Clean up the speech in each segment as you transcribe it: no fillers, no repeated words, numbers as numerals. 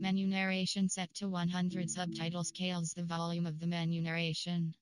Menu narration set to 100. Subtitle scales the volume of the menu narration.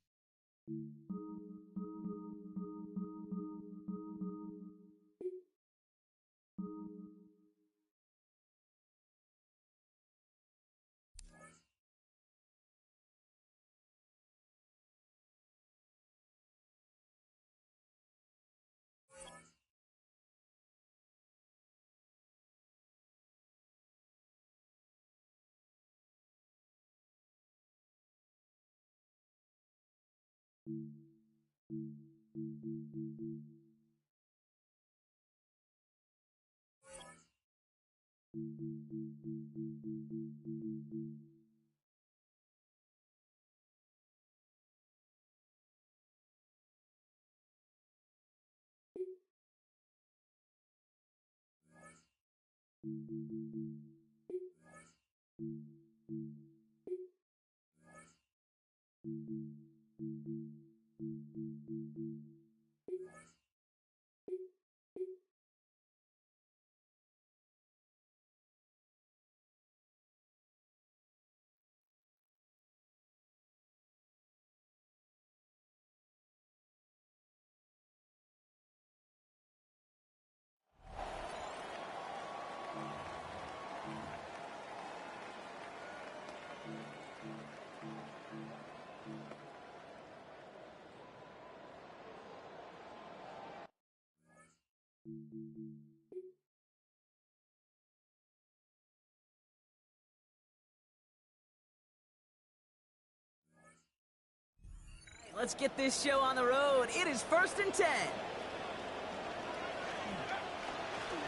Let's get this show on the road. It is 1st and 10.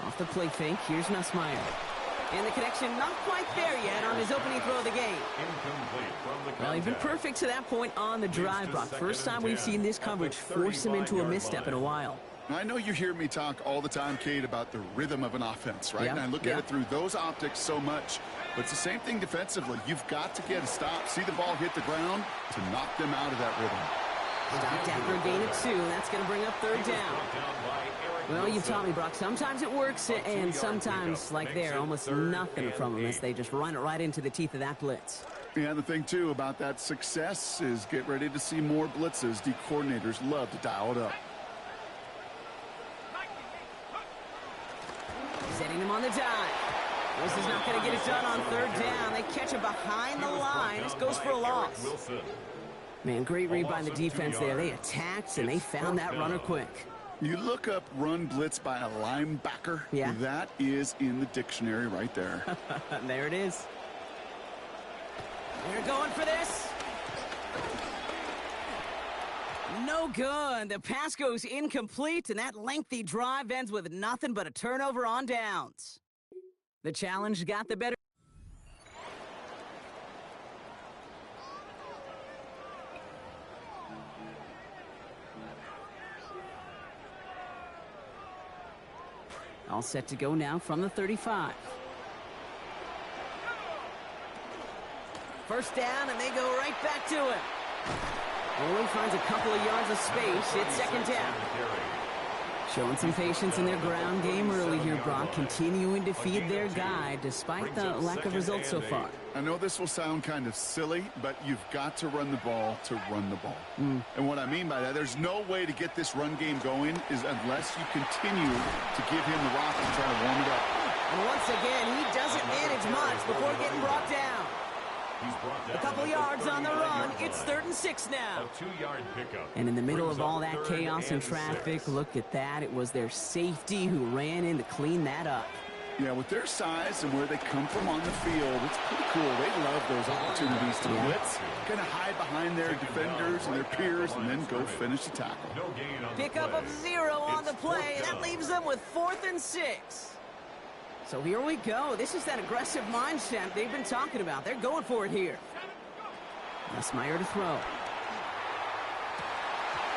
Off the play fake, here's Nussmeier. And the connection not quite there yet on his opening throw of the game. Well, he's been perfect to that point on the drive block. First time we've seen this coverage force him into a misstep in a while. I know you hear me talk all the time, Kate, about the rhythm of an offense, right? Yeah, And I look at it through those optics so much. But it's the same thing defensively. You've got to get a stop, see the ball hit the ground to knock them out of that rhythm. Stopped after a gain of 2. That's going to bring up 3rd down. Well, you've taught me, Brock. Sometimes it works, and sometimes, like there, almost nothing from them as they just run it right into the teeth of that blitz. Yeah, the thing, too, about that success is get ready to see more blitzes. D coordinators love to dial it up. Setting him on the dive. This is not going to get it done on 3rd down. They catch him behind the line. This goes for a loss. Man, great read by the defense there. They attacked, and they found that runner quick. You look up run blitz by a linebacker. Yeah. That is in the dictionary right there. There it is. They're going for this. No good. The pass goes incomplete, and that lengthy drive ends with nothing but a turnover on downs. The challenge got the better. All set to go now from the 35. First down, and they go right back to it. Only finds a couple of yards of space. It's 2nd down. Showing some patience in their ground game early here, Brock. Continuing to feed their guy despite the lack of results so far. I know this will sound kind of silly, but you've got to run the ball to run the ball. And what I mean by that, there's no way to get this run game going is unless you continue to give him the rock and try to warm it up. And once again, he doesn't manage much before getting brought down. A couple yards on the run. It's 3rd and 6 now. A 2-yard pickup. And in the middle of all that chaos and traffic, look at that. It was their safety who ran in to clean that up. Yeah, with their size and where they come from on the field, it's pretty cool. They love those opportunities to blitz, kind of hide behind their defenders and their peers, and then go finish the tackle. Pickup of 0 on the play. That leaves them with 4th and 6. So here we go. This is that aggressive mindset they've been talking about. They're going for it here. Nussmeier to throw.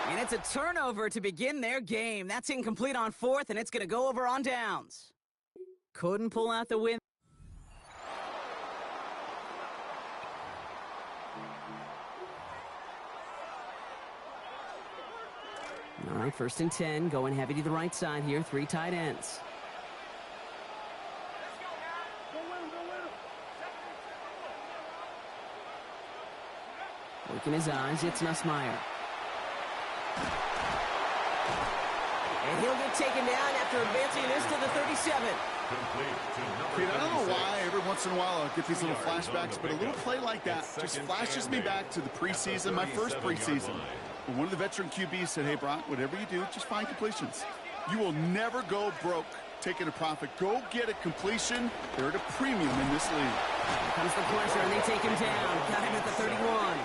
And it's a turnover to begin their game. That's incomplete on 4th, and it's going to go over on downs. Couldn't pull out the win. All right, 1st and 10, going heavy to the right side here. 3 tight ends. Working his eyes, it's Nussmeier. And he'll get taken down after advancing this to the 37. Kid, I don't know why every once in a while I'll get these little flashbacks, but a little play like that just flashes me back to the preseason, my first preseason. When one of the veteran QBs said, hey, Brock, whatever you do, just find completions. You will never go broke taking a profit. Go get a completion. They're at a premium in this league. Here comes the pressure, and they take him down. Got him at the 31.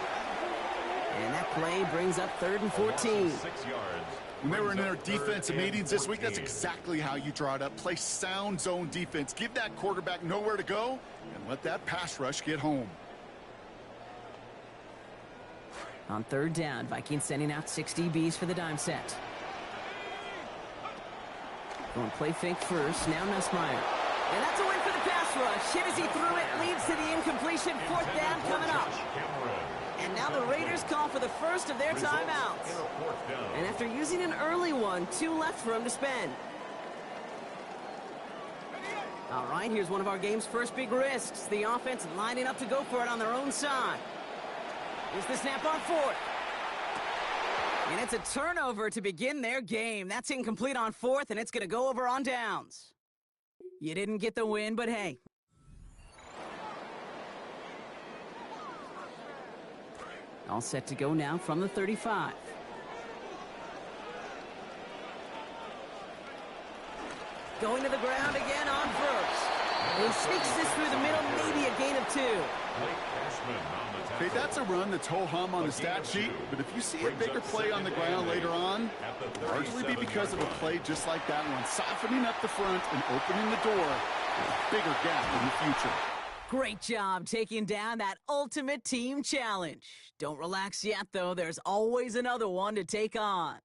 And that play brings up 3rd and 14. 6 yards. When they were in their defensive meetings this week, that's exactly how you draw it up. Play sound zone defense. Give that quarterback nowhere to go, and let that pass rush get home. On 3rd down, Vikings sending out 6 DBs for the dime set. Going play fake first, now Nussmeier. And that's a win for the pass rush. Hit as he threw it, leads to the incompletion. 4th down coming up. And now the Raiders call for the first of their timeouts. And after using an early one, 2 left for him to spend. All right, here's one of our game's first big risks. The offense lining up to go for it on their own side. Here's the snap on 4th. And it's a turnover to begin their game. That's incomplete on 4th, and it's going to go over on downs. You didn't get the win, but hey. All set to go now from the 35. Going to the ground again on 1st. He sneaks this through the middle, maybe a gain of 2. Okay, that's a run that's ho-hum on the stat sheet, but if you see a bigger play on the ground later on, it'll largely be because of a play just like that one, softening up the front and opening the door for a bigger gap in the future. Great job taking down that ultimate team challenge. Don't relax yet, though. There's always another one to take on.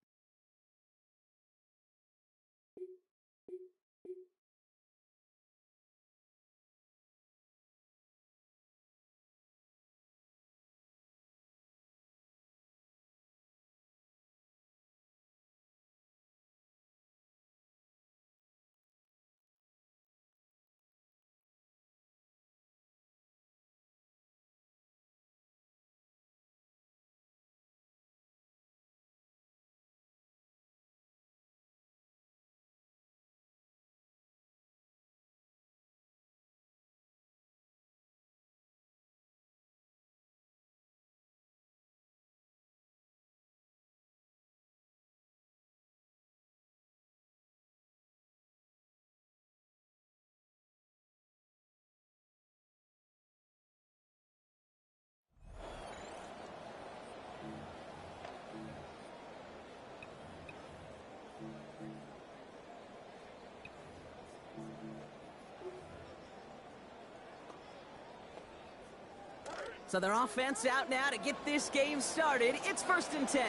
So their offense out now to get this game started. It's 1st and 10.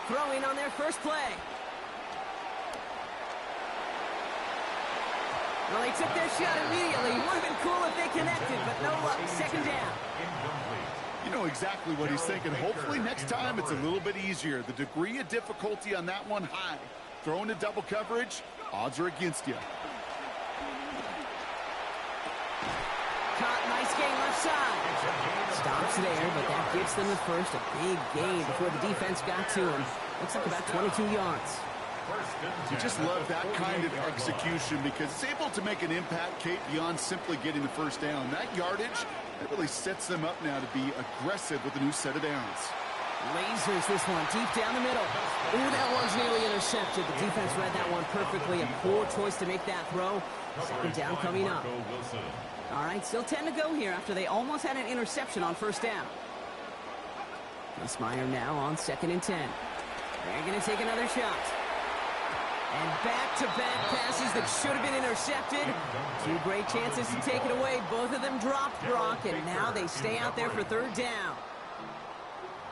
Throwing on their first play. Well, they took their shot immediately. Would have been cool if they connected, but no luck. 2nd down. You know exactly what he's thinking. Hopefully next time it's a little bit easier. The degree of difficulty on that one high. Throwing to double coverage, odds are against you. Caught, nice gain left side. Stops there, but that gives them the first. A big gain before the defense got to him. Looks like about 22 yards. You just love that kind of execution because it's able to make an impact, Kate, beyond simply getting the first down. That yardage That really sets them up now to be aggressive with a new set of downs. Lasers this one deep down the middle. Ooh, that one's nearly intercepted. The defense read that one perfectly. A poor choice to make that throw. Second down coming up. All right, still 10 to go here after they almost had an interception on first down. Nussmeier now on 2nd and 10. They're going to take another shot. And back-to-back passes that should have been intercepted. Two great chances to take it away. Both of them dropped, Brock, and now they stay out there for third down.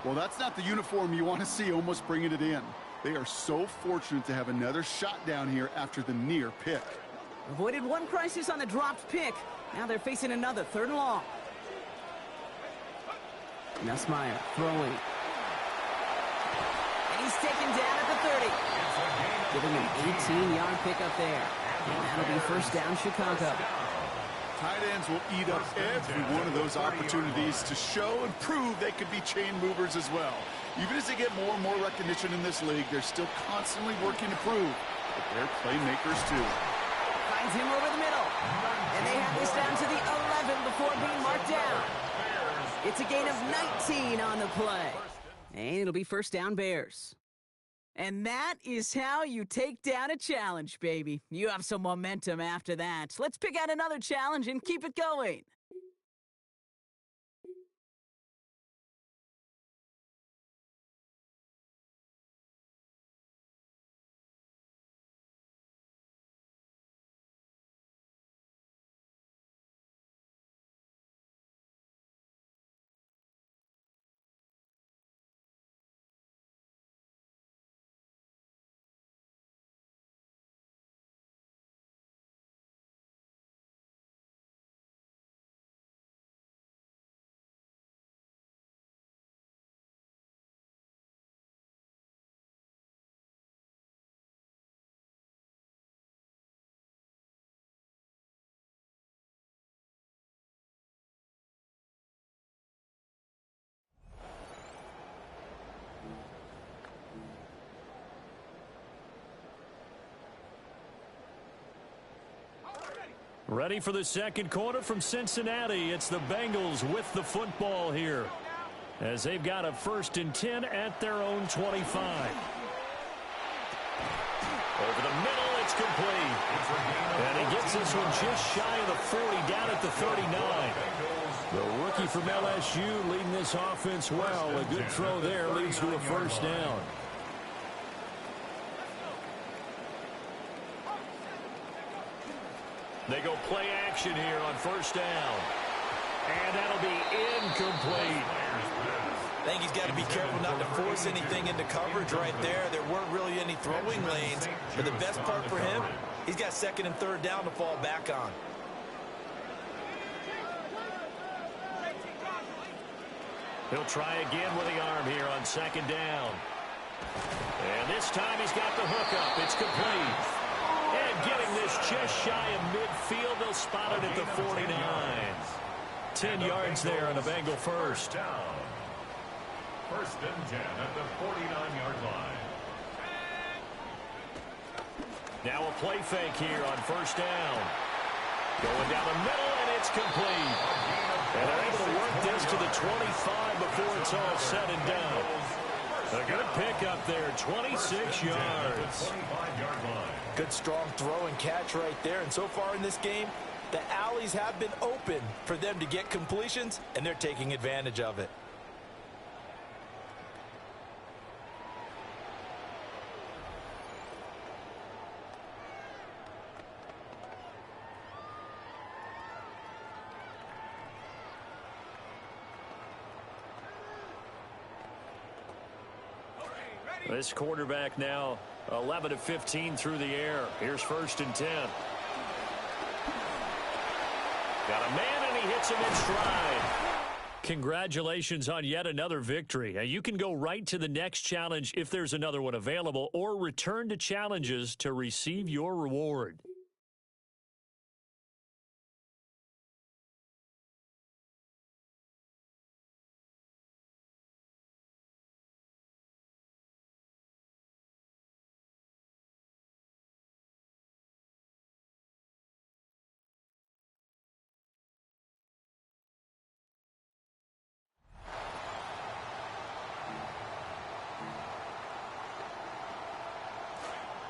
Well, that's not the uniform you want to see almost bringing it in. They are so fortunate to have another shot down here after the near pick. Avoided one crisis on the dropped pick. Now they're facing another 3rd and long. Nussmeier throwing. And he's taken down at the 30. Giving an 18-yard pickup there. And that'll be first down Chicago. Tight ends will eat up every one of those opportunities to show and prove they could be chain movers as well. Even as they get more and more recognition in this league, they're still constantly working to prove that they're playmakers too. Finds him over the middle. And they have this down to the 11 before being marked down. It's a gain of 19 on the play. And it'll be first down Bears. And that is how you take down a challenge, baby. You have some momentum after that. Let's pick out another challenge and keep it going. Ready for the second quarter from Cincinnati. It's the Bengals with the football here, as they've got a 1st and 10 at their own 25. Over the middle, it's complete. And he gets this one just shy of the 40, down at the 39. The rookie from LSU leading this offense well. A good throw there leads to a first down. They go play action here on first down. And that'll be incomplete. I think he's got to be careful not to force anything into coverage right there. There weren't really any throwing lanes. But the best part for him, he's got 2nd and 3rd down to fall back on. He'll try again with the arm here on 2nd down. And this time he's got the hookup. It's complete. And getting this just shy of midfield, they'll spot it at the 49. 10 yards there on a Bengal first. 1st and 10 at the 49-yard line. Now a play fake here on first down. Going down the middle, and it's complete. And they're able to work this to the 25 before it's all said and done. A good pickup there, 26 yards. Good strong throw and catch right there. And so far in this game, the alleys have been open for them to get completions, and they're taking advantage of it. This quarterback now 11 of 15 through the air. Here's 1st and 10. Got a man, and he hits him in stride. Congratulations on yet another victory. You can go right to the next challenge if there's another one available, or return to challenges to receive your reward.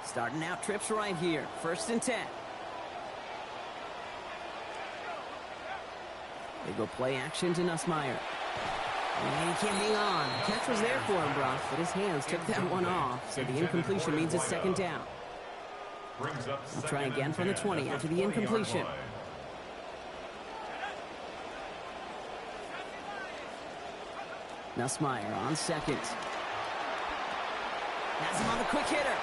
Starting out trips right here. 1st and 10. They go play action to Nussmeier. And he can't hang on. Catch was there for him, Brock, but his hands took that one off. So the incompletion means it's 2nd down. They'll try again from the 20 after the incompletion. Nussmeier on 2nd. Has him on the quick hitter.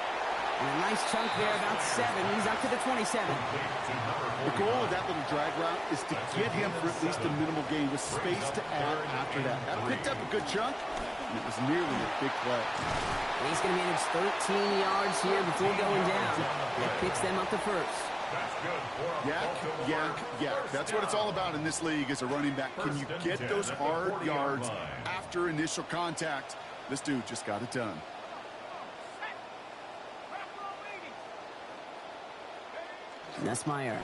And a nice chunk there, about 7. He's up to the 27. The goal of that little drag route is to get him for at least a minimal gain with space to add after that. That picked up a good chunk, and it was nearly a big play. And he's going to manage 13 yards here before going down. That picks them up to 1st. Yak, yak, yak. That's what it's all about in this league as a running back. Can you get those hard yards after initial contact? This dude just got it done. Nussmeier.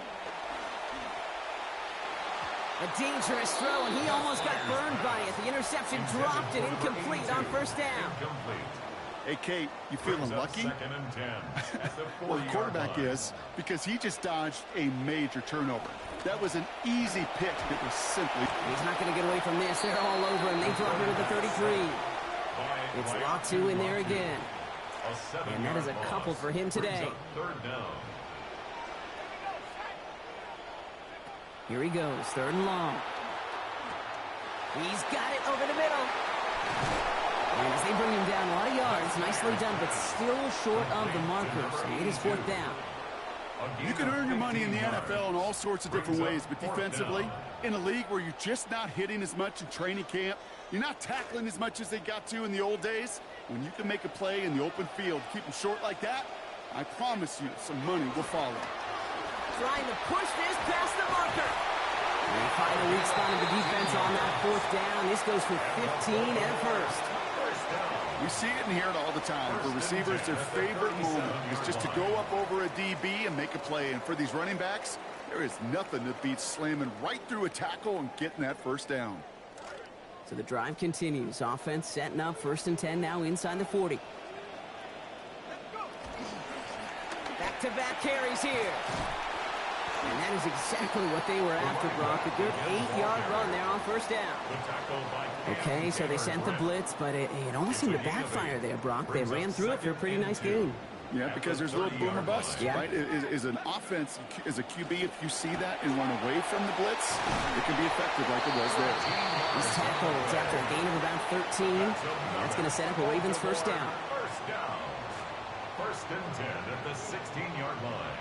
A dangerous throw, and he almost got burned by it. The interception dropped it incomplete on 1st down. Hey, Kate, you feeling lucky? Well, the quarterback is, because he just dodged a major turnover. That was an easy pick. It was simply... He's not going to get away from this. They're all over, and they drop it to the 33. It's Latu in there again. And that is a couple for him today. Here he goes, 3rd and long. He's got it over the middle. And as they bring him down, a lot of yards, nicely done, but still short of the markers. And it is 4th down. You can earn your money in the NFL in all sorts of different ways, but defensively, in a league where you're just not hitting as much in training camp, you're not tackling as much as they got to in the old days, when you can make a play in the open field, keep them short like that, I promise you some money will follow. Trying to push this past the marker. And they find a weak spot of the defense on that 4th down. This goes for 15 and a 1st. We see it and hear it all the time. For receivers, their favorite moment is just to go up over a DB and make a play. And for these running backs, there is nothing that beats slamming right through a tackle and getting that 1st down. So the drive continues. Offense setting up 1st and 10 now inside the 40. Back-to-back carries here. And that is exactly what they were after, Brock. A good 8-yard run there on 1st down. Okay, so they sent the blitz, but it almost seemed to backfire there, Brock. They ran through it for a pretty nice gain. Yeah, because there's a little boom or bust, right? Is an offense, as a QB, if you see that and run away from the blitz, it can be effective like it was there. These tackles after a gain of about 13. That's going to set up a Ravens 1st down. 1st and 10 at the 16-yard line.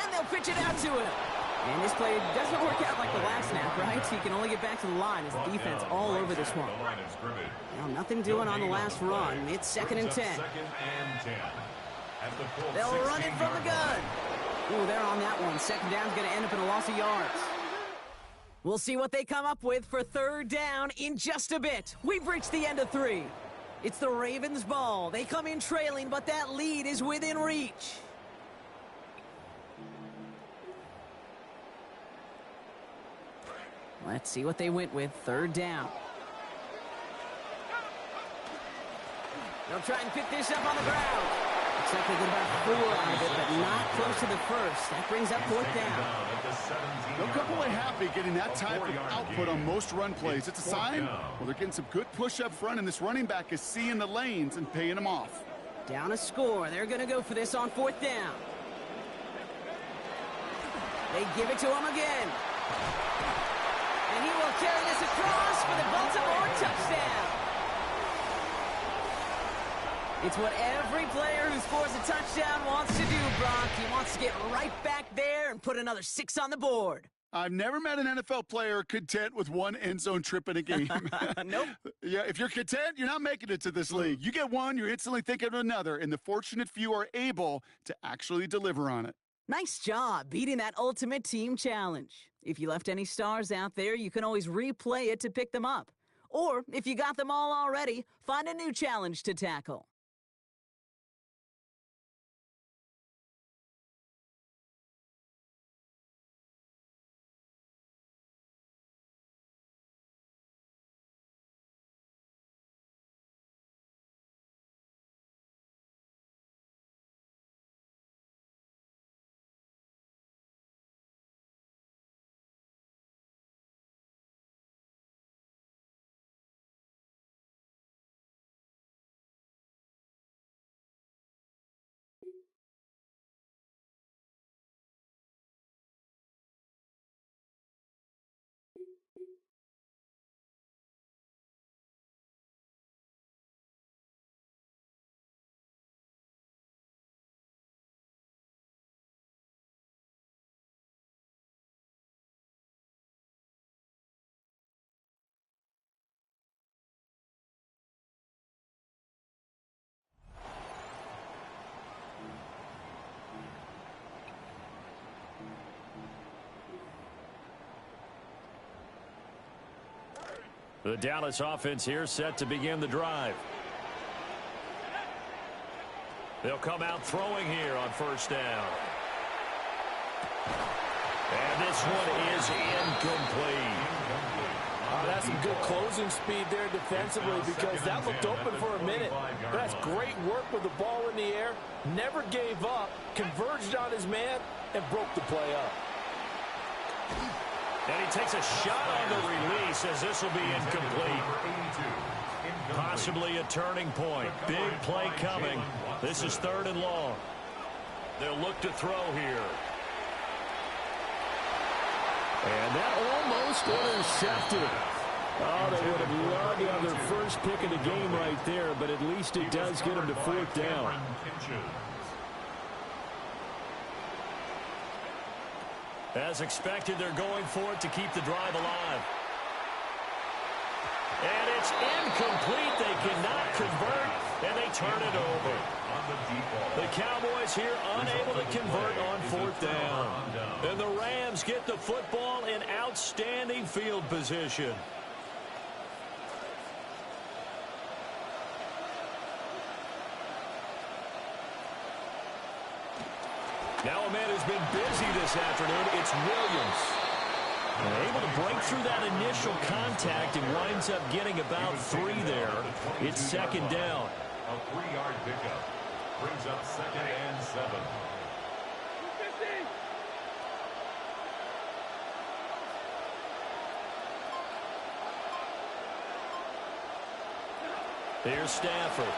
And they'll pitch it out to him. And this play doesn't work out like the last snap, right? So you can only get back to the line as the defense all over this one. Now, nothing doing on the last run. It's 2nd and 10. They'll run it from the gun. Ooh, they're on that one. 2nd down's going to end up in a loss of yards. We'll see what they come up with for 3rd down in just a bit. We've reached the end of 3. It's the Ravens' ball. They come in trailing, but that lead is within reach. Let's see what they went with. 3rd down. They'll try and pick this up on the ground. Looks like they get about 4 out of it, but not close to the 1st. That brings up 4th down. They'll come away happy getting that type of output on most run plays. It's a sign, well, they're getting some good push up front, and this running back is seeing the lanes and paying them off. Down a score. They're going to go for this on 4th down. They give it to him again. And he will carry this across for the Baltimore touchdown. It's what every player who scores a touchdown wants to do, Brock. He wants to get right back there and put another 6 on the board. I've never met an NFL player content with one end zone trip in a game. Nope. Yeah, if you're content, you're not making it to this league. You get one, you're instantly thinking of another, and the fortunate few are able to actually deliver on it. Nice job beating that ultimate team challenge. If you left any stars out there, you can always replay it to pick them up. Or, if you got them all already, find a new challenge to tackle. The Dallas offense here set to begin the drive. They'll come out throwing here on first down. And this one is incomplete. That's some good closing speed there defensively because that looked open for a minute. That's great work with the ball in the air. Never gave up, converged on his man, and broke the play up. And he takes a shot on the release as this will be incomplete. Possibly a turning point. Big play coming. This is 3rd and long. They'll look to throw here. And that almost intercepted. Oh, they would have loved to have their first pick of the game right there, but at least it does get them to 4th down. As expected, they're going for it to keep the drive alive. And it's incomplete. They cannot convert, and they turn it over. The Cowboys here unable to convert on 4th down. And the Rams get the football in outstanding field position. Now a man who's been busy this afternoon, it's Williams. Able to break through that initial contact and winds up getting about 3 there. It's 2nd down. A 3-yard pickup brings up 2nd and 7. Here's Stafford.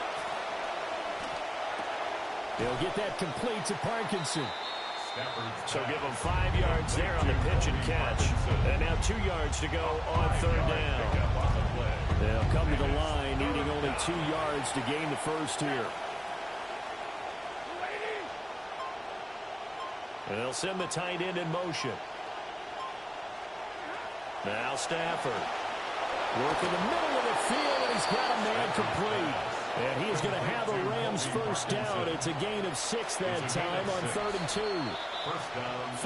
They'll get that complete to Parkinson. So give them 5 yards there on the pitch and catch. And now 2 yards to go on 3rd down. They'll come to the line, needing only 2 yards to gain the first here. And they'll send the tight end in motion. Now Stafford. Work in the middle of the field, and he's got a man complete. And he is going to have a Rams first down. It's a gain of 6 that time on 3rd and 2.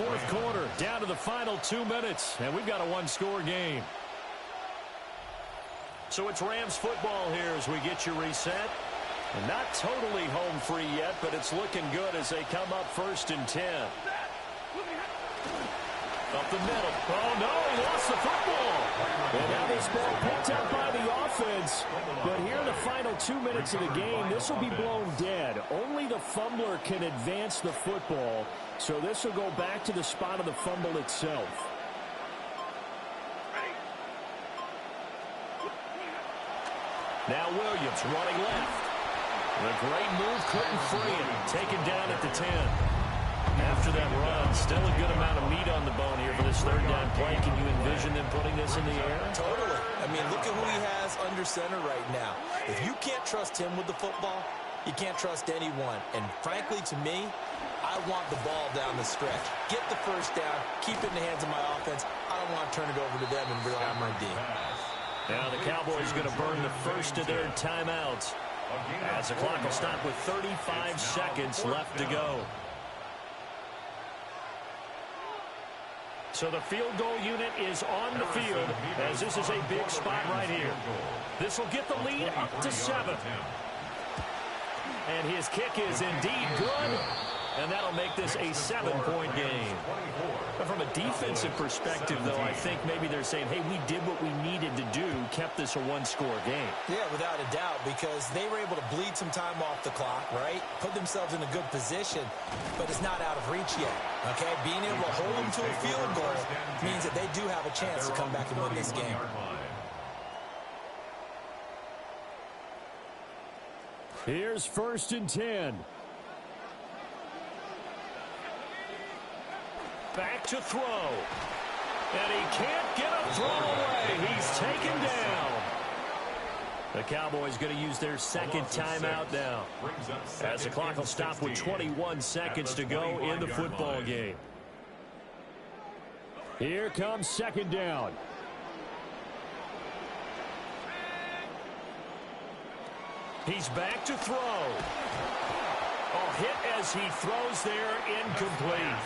4th quarter, down to the final 2 minutes, and we've got a 1-score game. So it's Rams football here as we get you reset. And not totally home free yet, but it's looking good as they come up 1st and 10. Up the middle. Oh, no, he lost the football. And now this ball picked up by the offense. But here in the final 2 minutes of the game, this will be blown dead. Only the fumbler can advance the football. So this will go back to the spot of the fumble itself. Now Williams running left. The great move couldn't free him. Taken down at the 10. After that run, still a good amount of meat on the bone here for this 3rd down play. Can you envision them putting this in the air? Totally. I mean, look at who he has under center right now. If you can't trust him with the football, you can't trust anyone. And frankly, to me, I want the ball down the stretch. Get the first down, keep it in the hands of my offense. I don't want to turn it over to them and rely on my D. Now the Cowboys going to burn the first of their timeouts as the clock will stop with 35 seconds left to go. So the field goal unit is on the field as this is a big spot right here. This will get the lead up to 7. And his kick is indeed good. And that'll make this a 7-point game. But from a defensive perspective, though, I think maybe they're saying, hey, we did what we needed to do, kept this a 1-score game. Yeah, without a doubt, because they were able to bleed some time off the clock, right? Put themselves in a good position, but it's not out of reach yet, okay? Being able to hold them to a field goal means that they do have a chance to come back and win this game. Here's 1st and 10. Back to throw. And he can't get a throw away. He's taken down. The Cowboys going to use their 2nd timeout now, as the clock will stop with 21 seconds to go in the football game. Here comes 2nd down. He's back to throw. Oh, hit as he throws there, incomplete.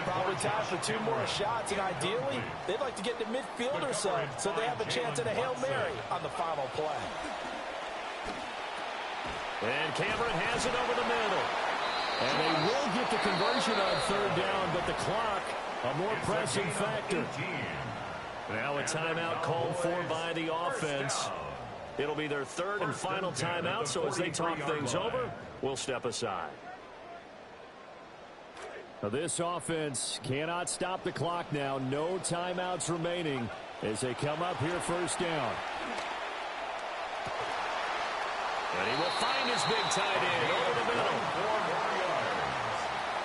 Probably time for 2 more shots, and ideally, they'd like to get to midfield or so they have a chance at a Hail Mary on the final play. And Cameron has it over the middle. And they will get the conversion on 3rd down, but the clock, a more pressing factor. Now a timeout called for by the offense. It'll be their 3rd and final timeout, so as they talk things over, we'll step aside. Now this offense cannot stop the clock now. No timeouts remaining as they come up here 1st down. And he will find his big tight end over the middle.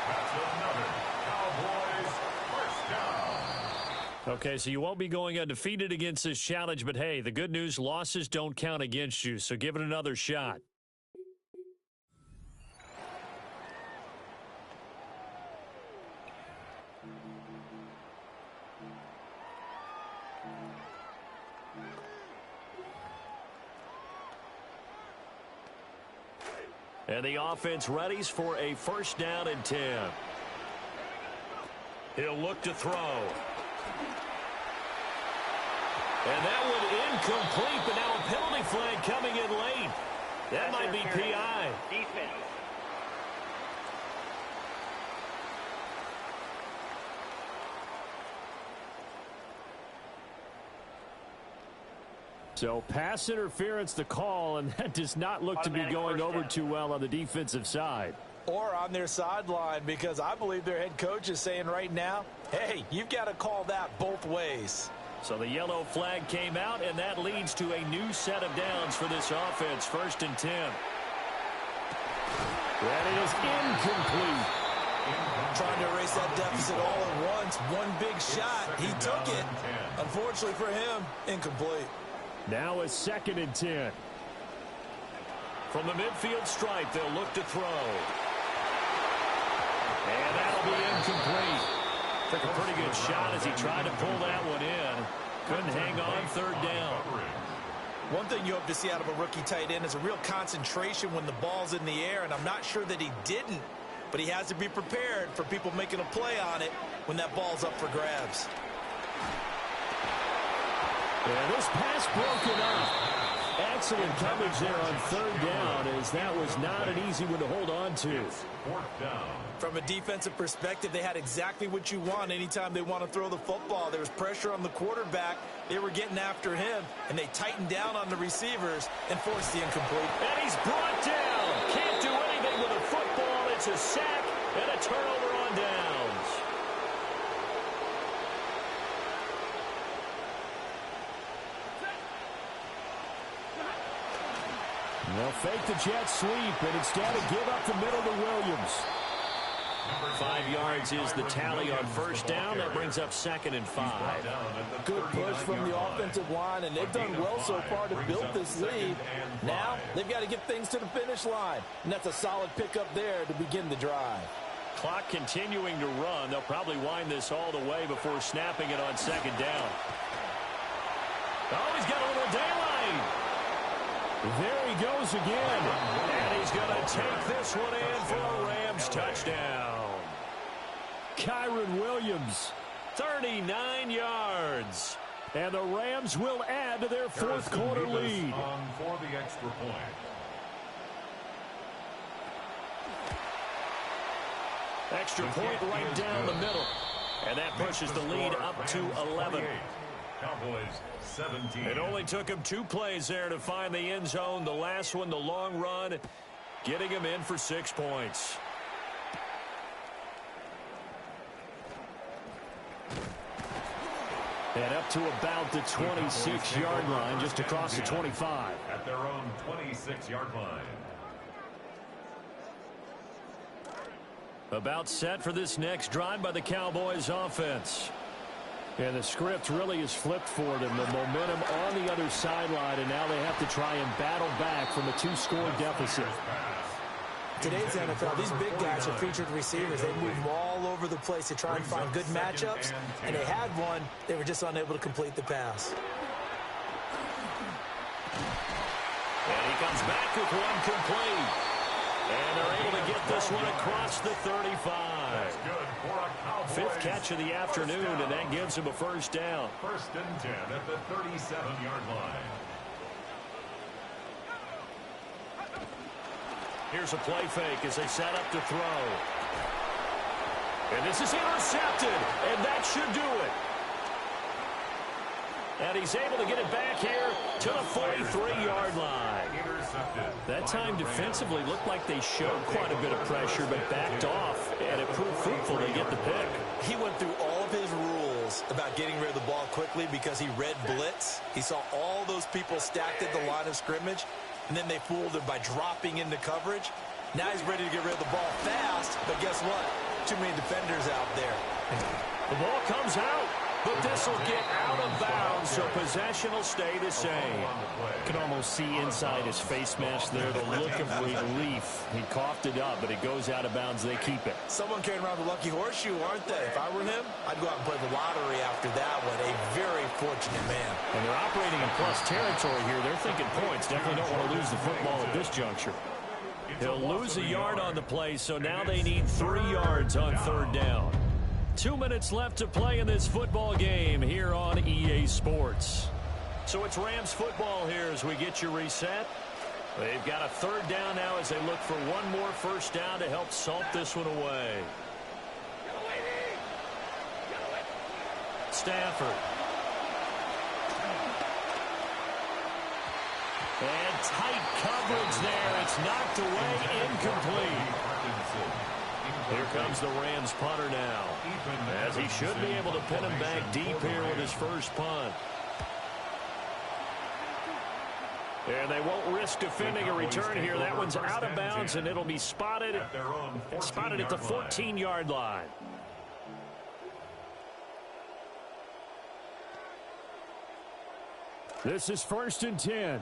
That's another Cowboys first down. Okay, so you won't be going undefeated against this challenge, but hey, the good news, losses don't count against you, so give it another shot. And the offense readies for a 1st down and 10. He'll look to throw. And that one incomplete, but now a penalty flag coming in late. That might be PI. Defense. So pass interference the call, and that does not look to be going over too well on the defensive side. Or on their sideline, because I believe their head coach is saying right now, hey, you've got to call that both ways. So the yellow flag came out, and that leads to a new set of downs for this offense. 1st and 10. That is incomplete. Trying to erase that deficit all at once. One big shot. He took it. Unfortunately for him, incomplete. Now a 2nd and 10. From the midfield stripe, they'll look to throw. And that'll be incomplete. Took a pretty good shot as he tried to pull that one in. Couldn't hang on 3rd down. One thing you hope to see out of a rookie tight end is a real concentration when the ball's in the air, and I'm not sure that he didn't, but he has to be prepared for people making a play on it when that ball's up for grabs. And this pass broken up. Excellent coverage there on 3rd down, as that was not an easy one to hold on to. 4th down. From a defensive perspective, they had exactly what you want anytime they want to throw the football. There was pressure on the quarterback. They were getting after him, and they tightened down on the receivers and forced the incomplete. And he's brought down. Can't do anything with a football. It's a sack and a turnover on downs. They'll fake the jet sweep, and instead of give up the middle to Williams. 5 yards is the tally on 1st down. That brings up 2nd and 5. Good push from the offensive line, and they've done well so far to build this lead. Now they've got to get things to the finish line, and that's a solid pickup there to begin the drive. Clock continuing to run. They'll probably wind this all the way before snapping it on 2nd down. Oh, he's got a little daylight. There he goes again. And he's going to take this one in for a Rams touchdown. Kyron Williams. 39 yards. And the Rams will add to their 4th quarter lead. On for the extra point. Extra point right down the middle. And that pushes the lead up to 11. Cowboys 17. It only took him 2 plays there to find the end zone. The last one, the long run, getting him in for 6 points. And up to about the 26-yard line, just across the 25. At their own 26-yard line. About set for this next drive by the Cowboys offense. And the script really is flipped for them. The momentum on the other sideline, and now they have to try and battle back from a 2-score deficit. Today's NFL, these big guys are featured receivers. They move them all over the place to try and find good matchups, and they had one. They were just unable to complete the pass. And he comes back with one complete. And they're able to get this one across the 35. Fifth catch of the afternoon, and that gives him a first down. First and 10 at the 37-yard line. Here's a play fake as they set up to throw. And this is intercepted, and that should do it. And he's able to get it back here to the 43-yard line. That time defensively looked like they showed quite a bit of pressure, but backed off, and it proved fruitful to get the pick. He went through all of his rules about getting rid of the ball quickly because he read blitz. He saw all those people stacked at the line of scrimmage, and then they fooled him by dropping into coverage. Now he's ready to get rid of the ball fast, but guess what? Too many defenders out there. The ball comes out, but this will get out of bounds, so possession will stay the same. You can almost see inside his face mask there the look of relief. He coughed it up, but it goes out of bounds. They keep it. Someone carrying around the lucky horseshoe, aren't they? If I were him, I'd go out and play the lottery after that one. A very fortunate man. And they're operating in plus territory here. They're thinking points. Definitely don't want to lose the football at this juncture. He'll lose a yard on the play, so now they need 3 yards on third down. 2 minutes left to play in this football game here on EA Sports. So it's Rams football here as we get you reset. They've got a third down now as they look for one more first down to help salt this one away. Stafford. And tight coverage there. It's knocked away, incomplete. Here comes the Rams punter now, as he should be able to pin him back deep here with his first punt. And they won't risk defending a return here. That one's out of bounds, and it'll be spotted at the 14-yard line. This is first and 10.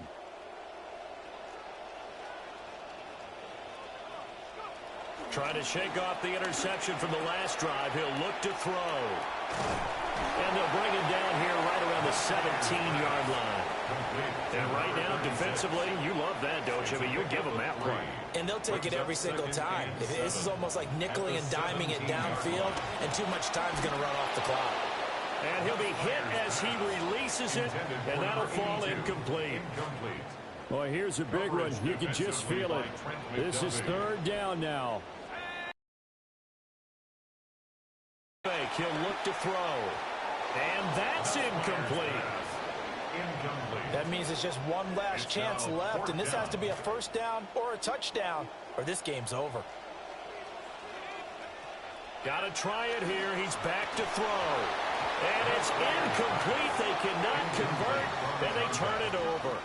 Trying to shake off the interception from the last drive. He'll look to throw. And they'll bring him down here right around the 17-yard line. And right now, defensively, you love that, don't you? I mean, you give them that play. And they'll take it every single time. This is almost like nickeling and diming it downfield, and too much time's going to run off the clock. And he'll be hit as he releases it, and that'll fall incomplete. Boy, here's a big one. You can just feel it. This is third down now. He'll look to throw. And that's incomplete. That means it's just one last chance left, and this has to be a first down or a touchdown, or this game's over. Got to try it here. He's back to throw. And it's incomplete. They cannot convert, and they turn it over.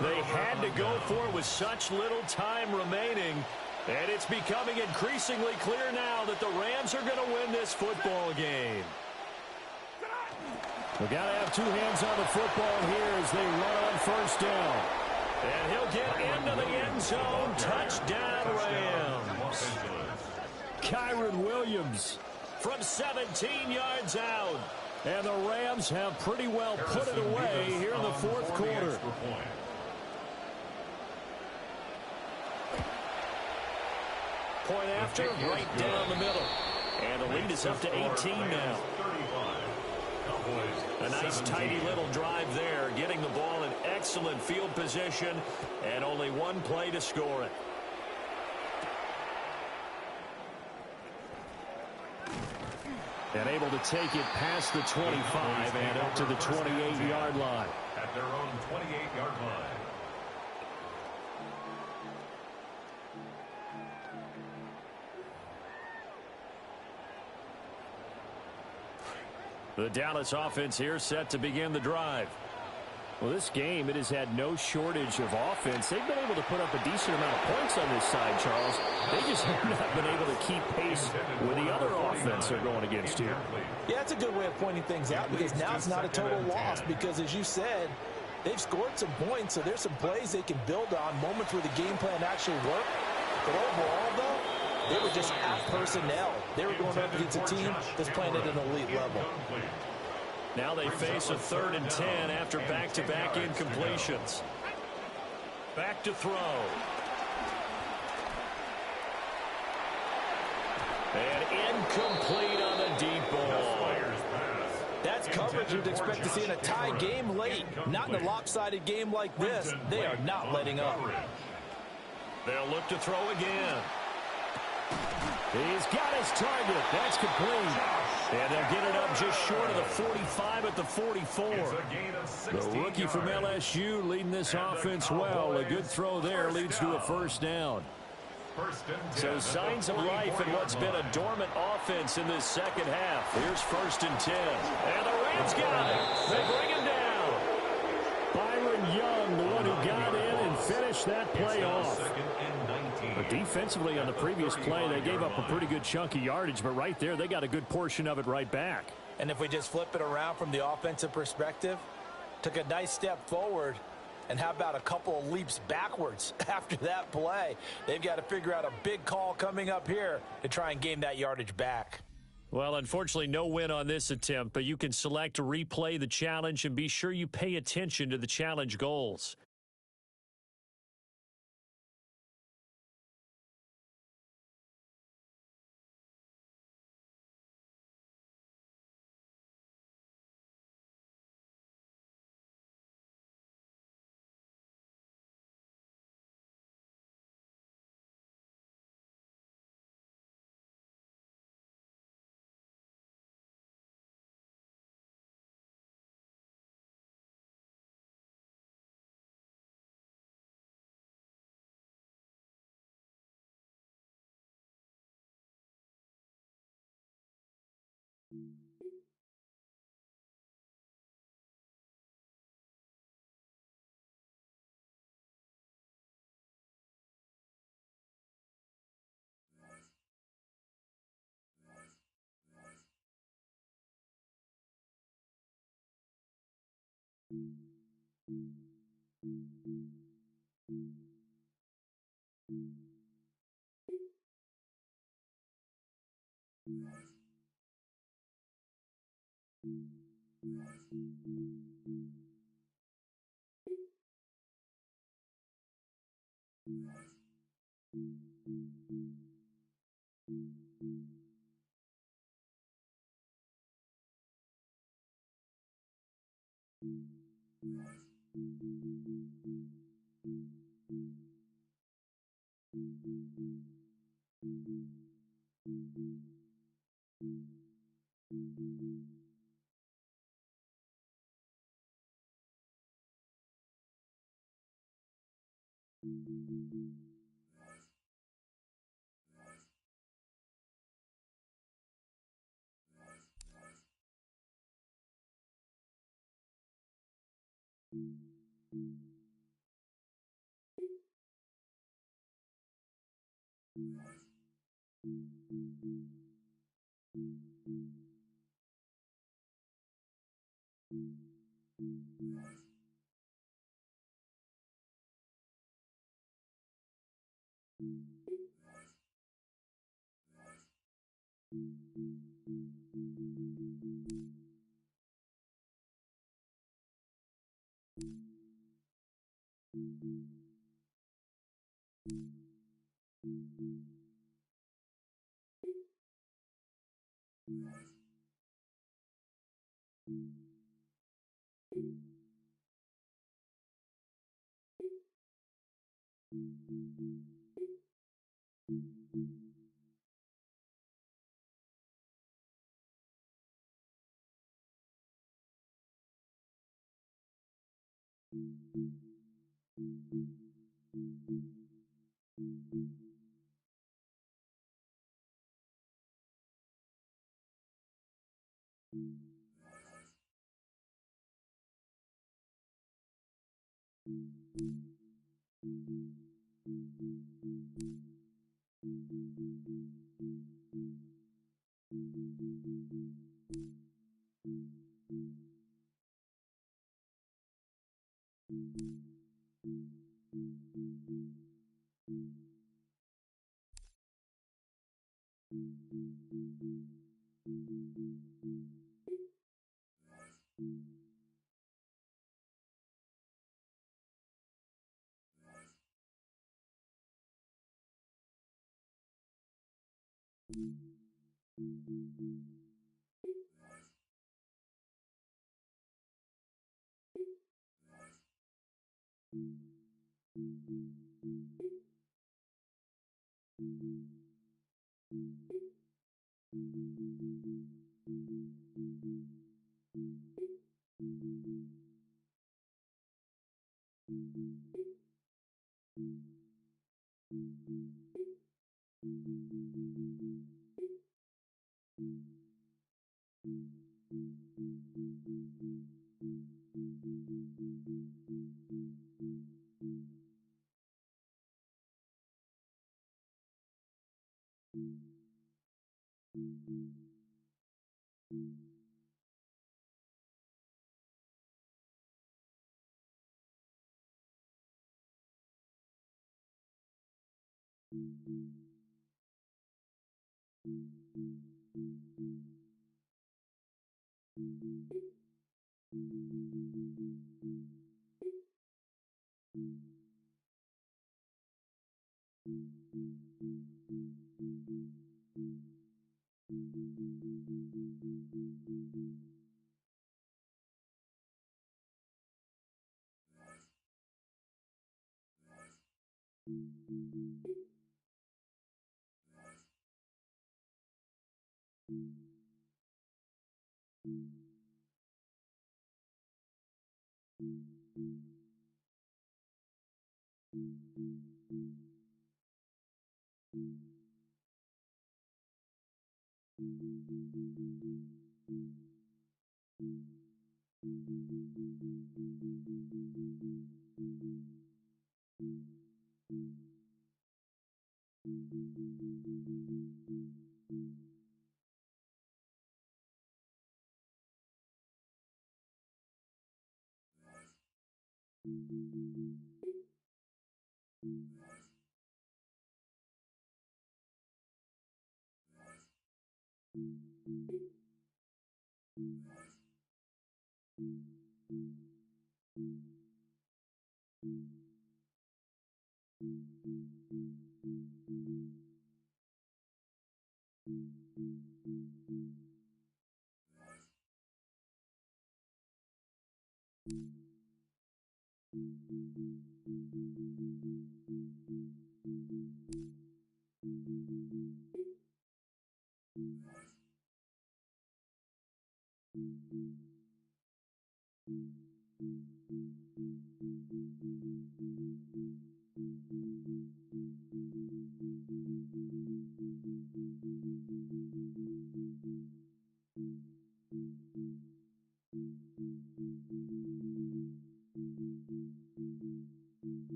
They had to go for it with such little time remaining. And it's becoming increasingly clear now that the Rams are going to win this football game. We got to have two hands on the football here as they run on first down. And he'll get into the end zone. Touchdown, Rams. Kyron Williams from 17 yards out. And the Rams have pretty well put it away here in the fourth quarter. Point after, right down the middle. And the lead is up to 18 now. A nice tidy little drive there, getting the ball in excellent field position, and only one play to score it. And able to take it past the 25 and up to the 28-yard line. At their own 28-yard line. The Dallas offense here set to begin the drive. Well, this game, it has had no shortage of offense. They've been able to put up a decent amount of points on this side, Charles. They just have not been able to keep pace with the other offense they're going against here. Yeah, that's a good way of pointing things out, because now it's not a total loss, because as you said, they've scored some points, so there's some plays they can build on, moments where the game plan actually worked. But overall, though, they were just out personnel. They were going up against a team that's playing at an elite level. Now they face a 3rd and 10 after back-to-back incompletions. Back to throw. And incomplete on the deep ball. That's coverage you'd expect to see in a tie game late. Not in a lopsided game like this. They are not letting up. They'll look to throw again. He's got his target. That's complete. And they'll get it up just short of the 45 at the 44. The rookie from LSU leading this offense well. A good throw there leads to a first down. So signs of life in what's been a dormant offense in this second half. Here's 1st and 10. And the Rams got it. They bring him down. Byron Young, the one who got in and finished that play off. But defensively on the previous play, they gave up a pretty good chunk of yardage. But right there, they got a good portion of it right back. And if we just flip it around from the offensive perspective, took a nice step forward. And how about a couple of leaps backwards after that play? They've got to figure out a big call coming up here to try and gain that yardage back. Well, unfortunately, no win on this attempt, but you can select to replay the challenge and be sure you pay attention to the challenge goals.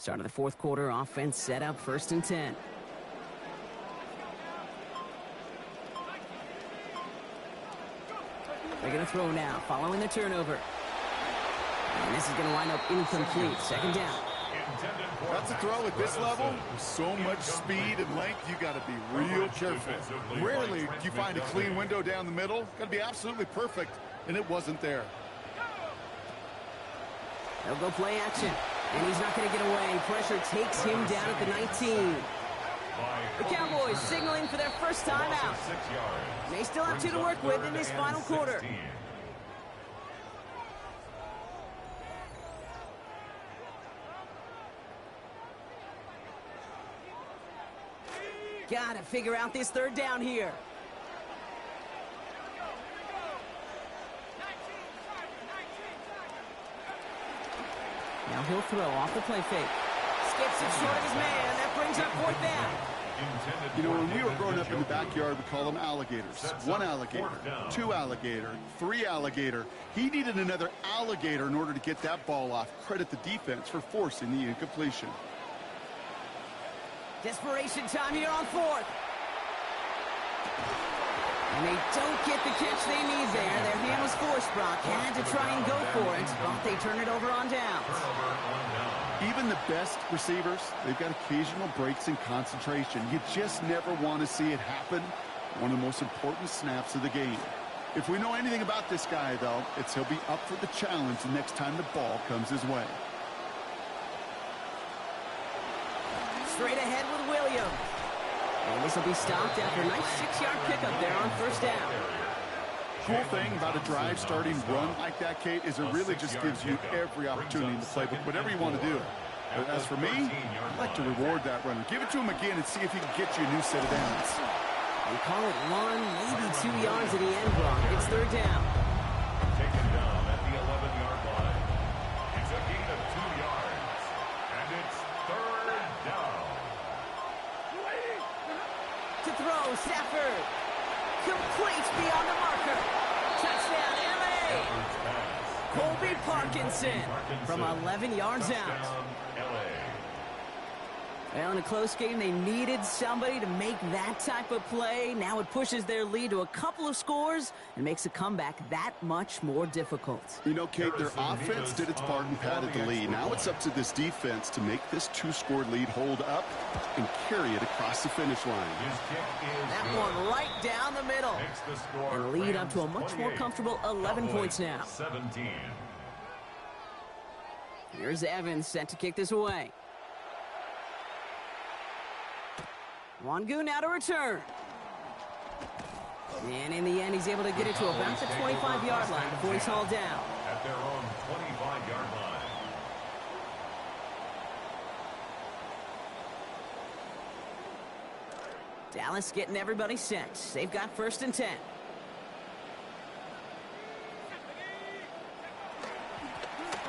Start of the fourth quarter, offense set up 1st and 10. They're going to throw now, following the turnover. And this is going to wind up incomplete. 2nd down. That's a throw at this level. So much speed and length, you got to be real careful. Rarely do you find a clean window down the middle. Got to be absolutely perfect, and it wasn't there. They'll go play action. And he's not going to get away. Pressure takes him down at the 19. The Cowboys signaling for their first time out. They still have 2 to work with in this final quarter. Got to figure out this 3rd down here. Now he'll throw off the play fake. Skips it short of his man. That brings up 4th down. You know, when we were growing up in the backyard, we call them alligators. One alligator, two alligator, three alligator. He needed another alligator in order to get that ball off. Credit the defense for forcing the incompletion. Desperation time here on fourth. And they don't get the catch they need there. Their hand was forced, Brock. Had to try and go for it, but they turn it over on downs. Even the best receivers, they've got occasional breaks in concentration. You just never want to see it happen. One of the most important snaps of the game. If we know anything about this guy, though, it's he'll be up for the challenge the next time the ball comes his way. Straight ahead with Williams. And this will be stopped after a nice 6-yard pickup there on first down. Cool thing about a drive starting run like that, Kate, is it really just gives you every opportunity in the playbook, whatever you want to do. But as for me, I'd like to reward that runner. Give it to him again and see if he can get you a new set of downs. We call it 1, maybe 2 yards at the end, Brock. It's third down. Taken down at the 11-yard line. It's a gain of 2 yards. And it's third down. To throw, Stafford. Complete beyond the marker. Touchdown, L.A. Colby Parkinson from 11 yards out. Well, in a close game, they needed somebody to make that type of play. Now it pushes their lead to a couple of scores and makes a comeback that much more difficult. You know, Kate, their offense did its part and padded the lead. Now it's up to this defense to make this 2-score lead hold up and carry it across the finish line. That one right down the middle. And lead up to a much more comfortable 11 points now. 17. Here's Evans set to kick this away. Wangu now to return. And in the end, he's able to get it to about the 25-yard line before he's hauled down. At their own 25-yard line. Dallas getting everybody set. They've got first and 10.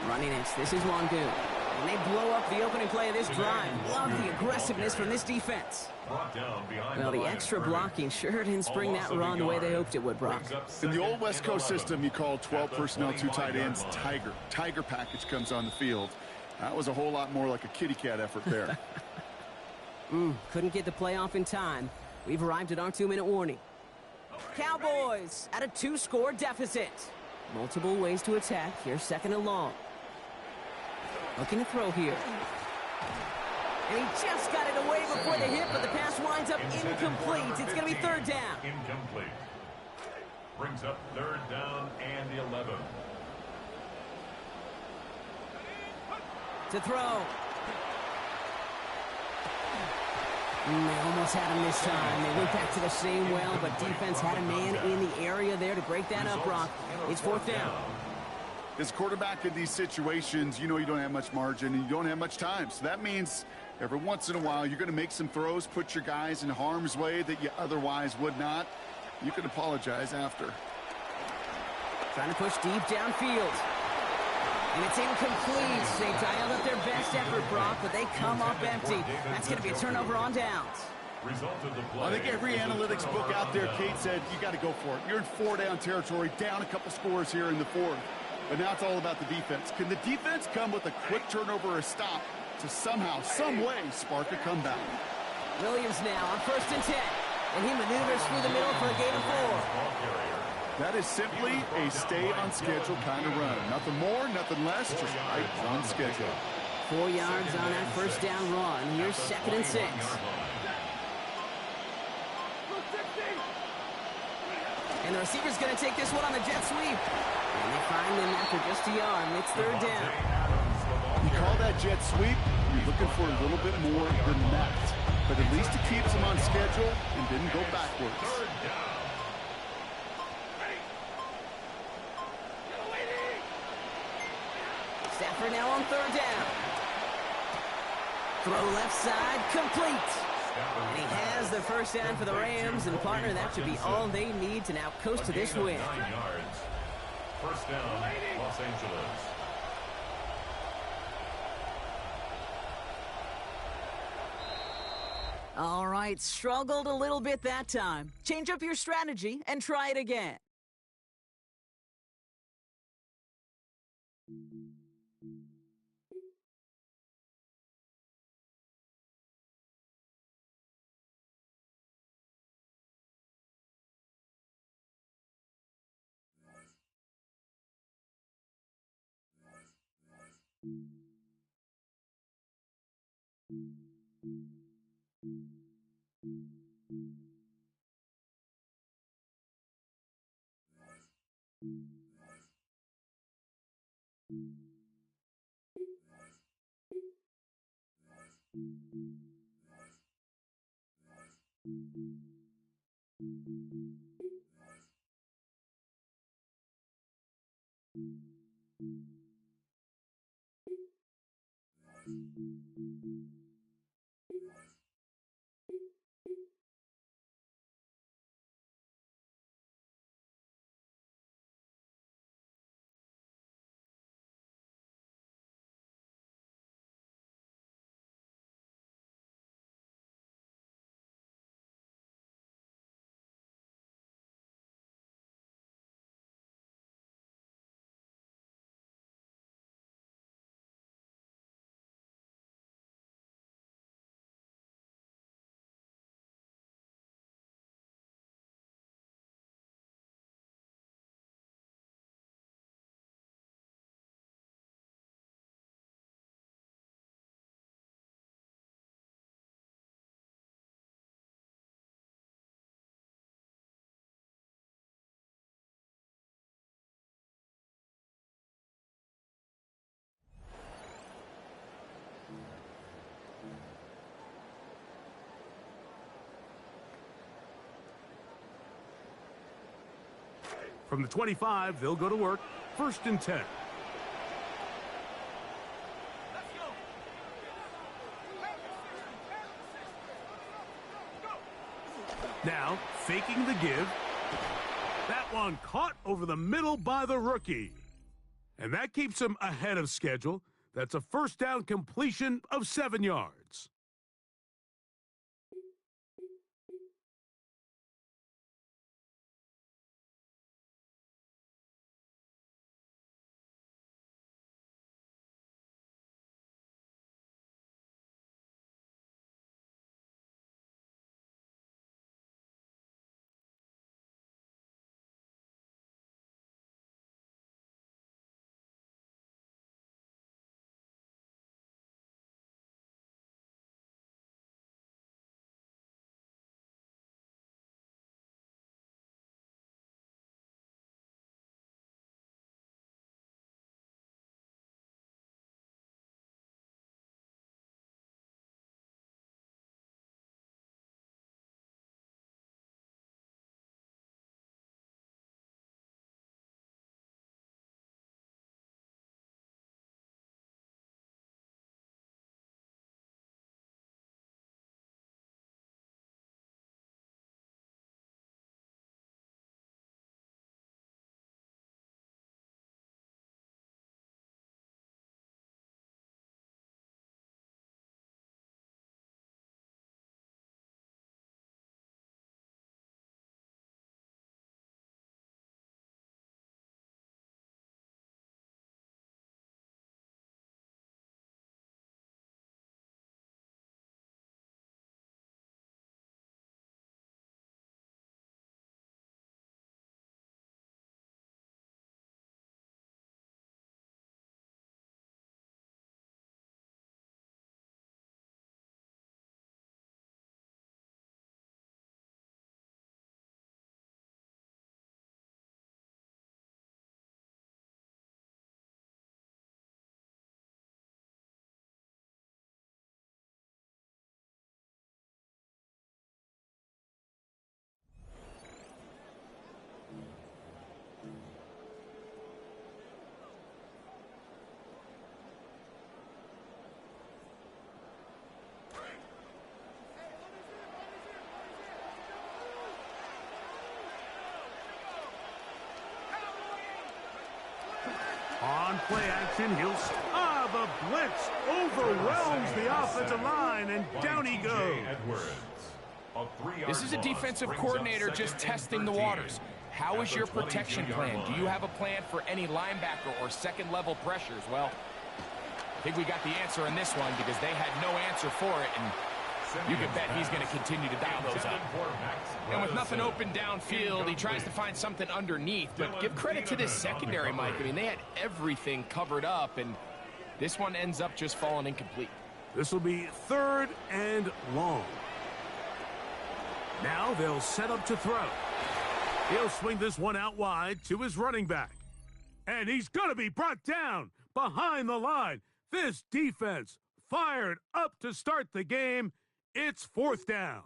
Running it. This is Wangu. And they blow up the opening play of this drive. Love the aggressiveness from this defense. Well, the extra blocking sure didn't spring that run the way they hoped it would, Brock. In the old West Coast system, you call 12 personnel, 2 tight ends, Tiger. Tiger package comes on the field. That was a whole lot more like a kitty cat effort there. Couldn't get the play off in time. We've arrived at our 2-minute warning. Cowboys at a 2-score deficit. Multiple ways to attack. Here's second and long. Looking to throw here. And he just got it away before the hit, but the pass winds up incomplete. It's going to be third down. Incomplete. Brings up third down and the 11. To throw. They almost had him this time. They went back to the same well, but defense had a man in the area there to break that up, Brock. It's fourth down. As quarterback in these situations, you know you don't have much margin and you don't have much time. So that means every once in a while you're going to make some throws, put your guys in harm's way that you otherwise would not. You can apologize after. Trying to push deep downfield. And it's incomplete. They dialed up their best effort, Brock, but they come up empty. That's going to be a turnover on downs. I think every analytics book out there, Kate, said you got to go for it. You're in 4-down territory, down a couple scores here in the fourth. But now it's all about the defense. Can the defense come with a quick turnover or a stop to somehow, some way, spark a comeback? Williams now on first and 10. And he maneuvers through the middle for a gain of 4. That is simply a stay-on-schedule kind of run. Nothing more, nothing less, just right on schedule. 4 yards on that first down run. Here's second and 6. And the receiver's going to take this one on the jet sweep. And they find him after just a yard. It's third down. You call that jet sweep, you're looking for a little bit more than that. But at least it keeps him on schedule and didn't go backwards. Stafford now on third down. Throw left side, complete. And he has the first down for the Rams, and partner, that should be all they need to now coast to this win. 9 yards. First down, Los Angeles. All right, struggled a little bit that time. Change up your strategy and try it again. From the 25, they'll go to work. 1st and 10. Now, faking the give. That one caught over the middle by the rookie. And that keeps him ahead of schedule. That's a 1st down completion of 7 yards. On play action, he'll... the blitz overwhelms the offensive line, and down he goes. This is a defensive coordinator just testing the waters. How is your protection plan? Do you have a plan for any linebacker or second-level pressures? Well, I think we got the answer in this one because they had no answer for it, and you can bet he's going to continue to dial those up. And with nothing open downfield, he tries to find something underneath. But give credit to this secondary, Mike. I mean, they had everything covered up, and this one ends up just falling incomplete. This will be 3rd and long. Now they'll set up to throw. He'll swing this one out wide to his running back. And he's going to be brought down behind the line. This defense fired up to start the game. It's 4th down.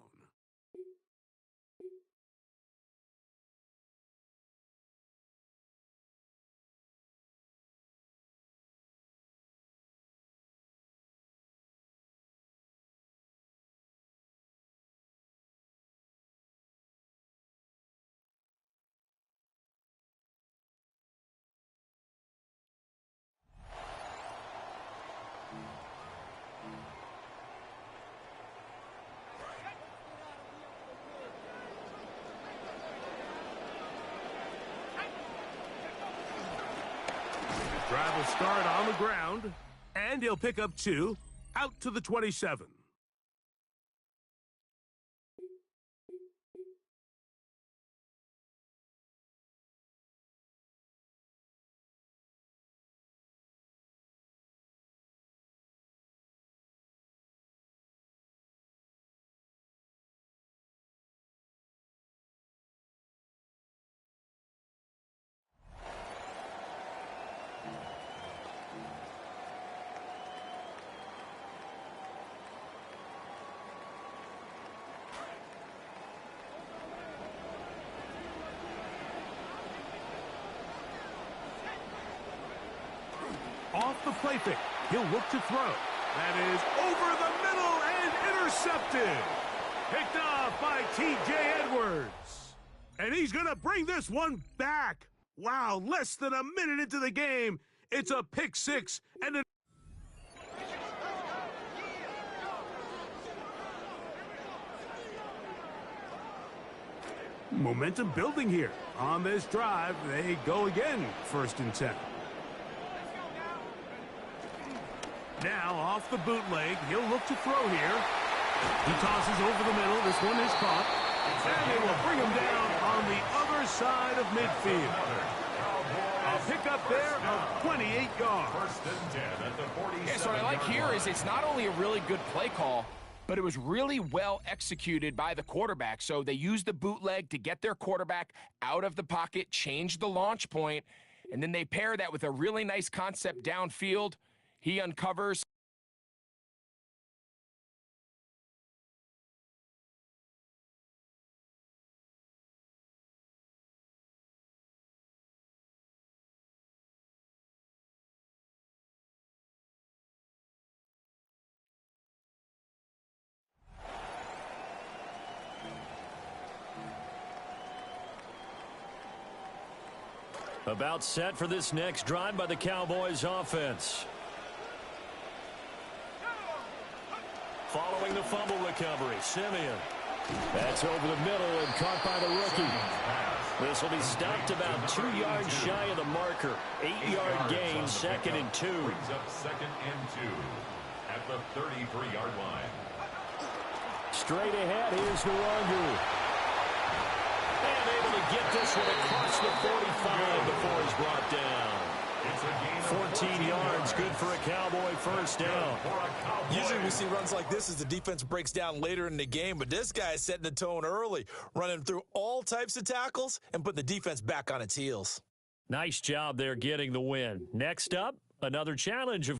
Drive will start on the ground, and he'll pick up 2 out to the 27. Off the play fake, he'll look to throw. That is over the middle and intercepted. Picked off by T.J. Edwards. And he's going to bring this one back. Wow, less than a minute into the game. It's a pick 6 and a... Momentum building here. On this drive, they go again, 1st and 10. Now, off the bootleg, he'll look to throw here. He tosses over the middle. This one is caught. And they will bring him down on the other side of midfield. A pickup there of 28 yards. Yeah, so what I like here is it's not only a really good play call, but it was really well executed by the quarterback. So they used the bootleg to get their quarterback out of the pocket, change the launch point, and then they pair that with a really nice concept downfield. He uncovers. About set for this next drive by the Cowboys offense. Following the fumble recovery, Simeon. That's over the middle and caught by the rookie. This will be stopped about 2 yards shy of the marker. 8-yard gain, 2nd and 2. Brings up 2nd and 2 at the 33-yard line. Straight ahead, here's Nwangu. And able to get this one across the 45 before he's brought down. 14 yards, good for a Cowboy 1st down. Usually we see runs like this as the defense breaks down later in the game, but this guy is setting the tone early, running through all types of tackles and putting the defense back on its heels. Nice job there getting the win. Next up, another challenge of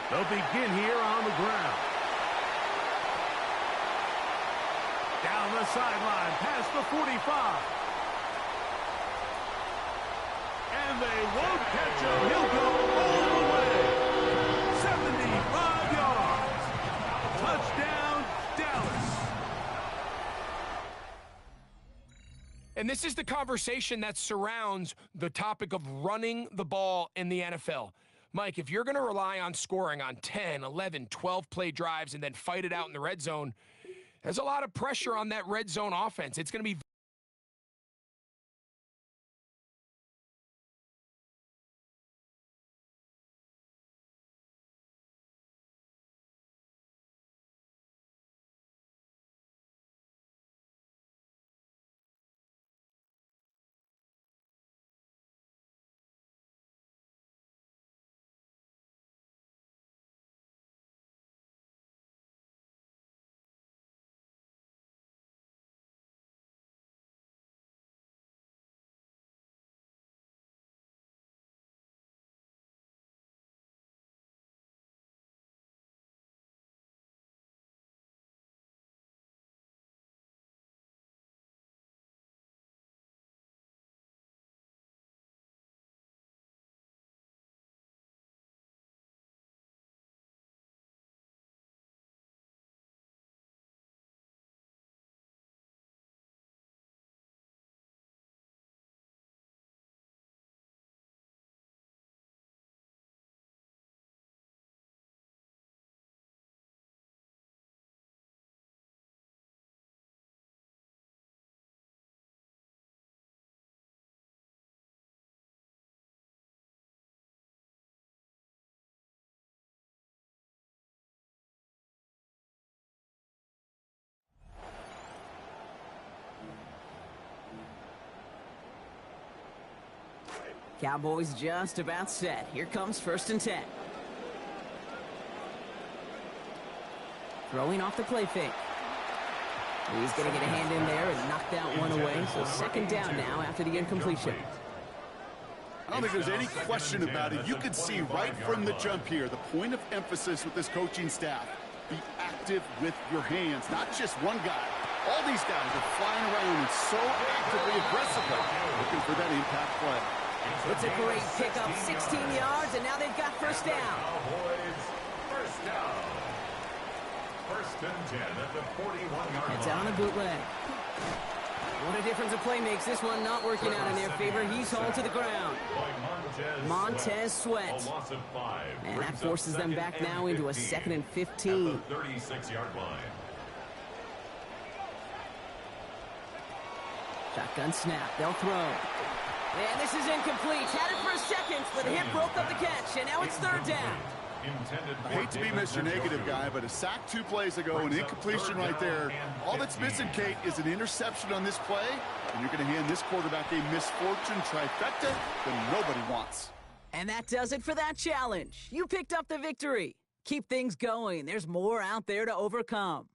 They'll begin here on the ground. Down the sideline, past the 45. And they won't catch him. He'll go all the way. 75 yards. Touchdown, Dallas. And this is the conversation that surrounds the topic of running the ball in the NFL. Mike, if you're going to rely on scoring on 10, 11, 12 play drives and then fight it out in the red zone, there's a lot of pressure on that red zone offense. It's going to be Cowboys just about set. Here comes 1st and 10. Throwing off the play fake. He's going to get a hand in there and knock that one away. So 2nd down now after the incompletion. I don't think there's any question about it. You could see right from the jump here, the point of emphasis with this coaching staff. Be active with your hands, not just one guy. All these guys are flying around and so actively, aggressively looking for that impact play. It's a great pickup, 16 yards, and now they've got 1st down. Cowboys, 1st down. 1st and 10 at the 41-yard line. It's on a bootleg. What a difference a play makes. This one not working out in their favor. He's hauled to the ground. Montez Sweat. And that forces them back now into a 2nd and 15. At the 36-yard line. Shotgun snap. They'll throw. And this is incomplete. Had it for a second, but the hit broke up the catch, and now it's 3rd down. I hate to be Mr. Negative guy, but a sack 2 plays ago, an incompletion right there. All that's missing, Kate, is an interception on this play, and you're going to hand this quarterback a misfortune trifecta that nobody wants. And that does it for that challenge. You picked up the victory. Keep things going. There's more out there to overcome.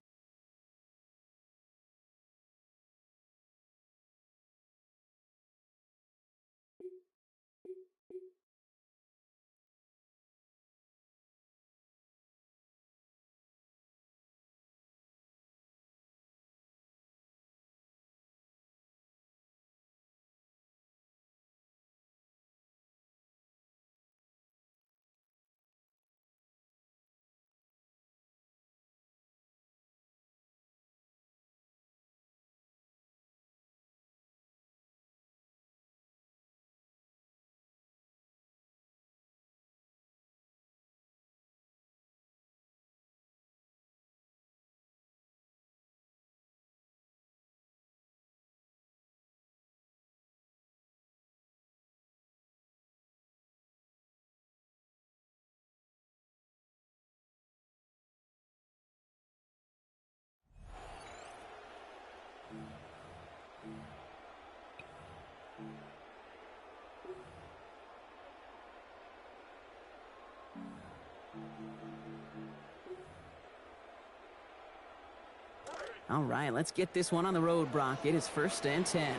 All right, let's get this one on the road, Brock. It is 1st and 10.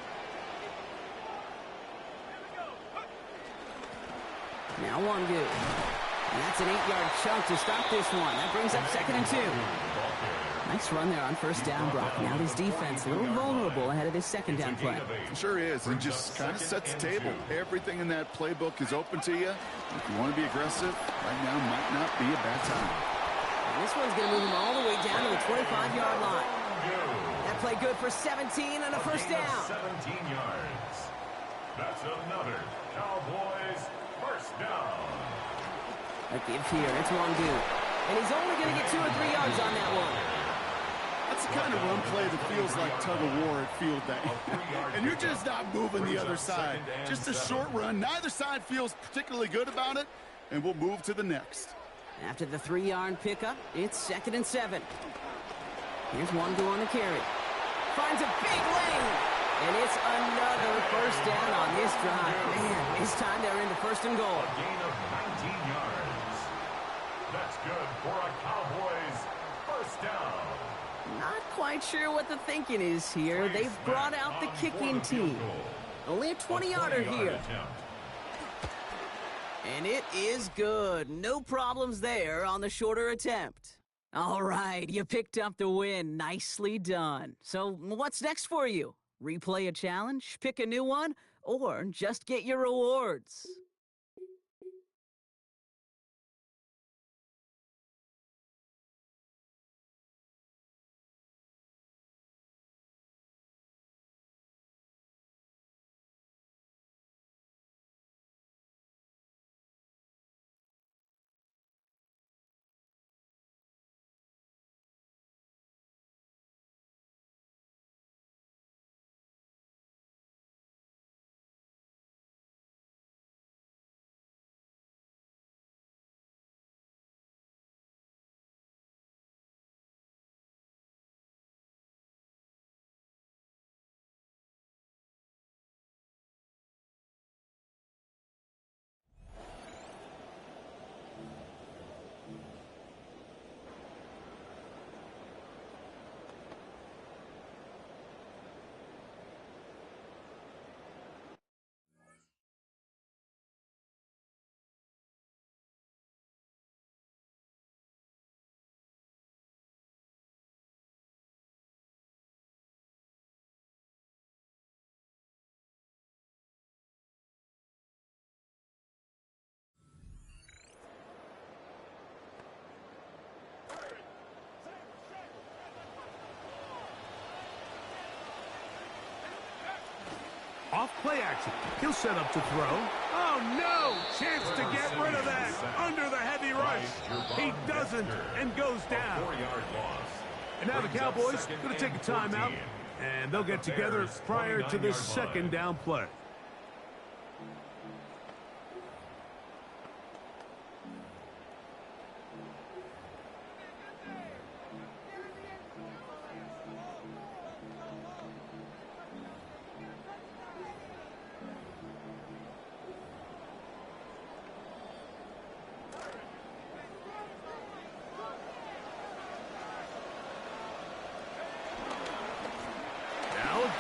Now one good. And that's an 8-yard chunk to stop this one. That brings up 2nd and 2. Nice run there on first down, Brock. Now this defense a little vulnerable ahead of this 2nd down play. Sure is, and just kind of sets the table. Everything in that playbook is open to you. If you want to be aggressive, right now might not be a bad time. And this one's going to move him all the way down to the 25-yard line. That play good for 17 and a first down. 17 yards. That's another Cowboys first down. A give here. It's Wandu. And he's only going to get 2 or 3 yards on that one. That's the kind of run play that feels like tug-of-war at field day. And you're just not moving the other side. Just a short run. Neither side feels particularly good about it, and we'll move to the next. After the 3-yard pickup, it's 2nd and 7. Here's Wandu on the carry. Finds a big lane. And it's another first down on this drive. Man, this time they're into 1st and goal. A gain of 19 yards. That's good for a Cowboys first down. Not quite sure what the thinking is here. They've brought out the kicking team. Only a 20-yarder here. And it is good. No problems there on the shorter attempt. All right, you picked up the win. Nicely done. So what's next for you? Replay a challenge, pick a new one, or just get your rewards? Off play action. He'll set up to throw. Oh, no! Chance to get rid of that under the heavy rush. He doesn't and goes down. And now the Cowboys going to take a timeout, and they'll get together prior to this 2nd down play.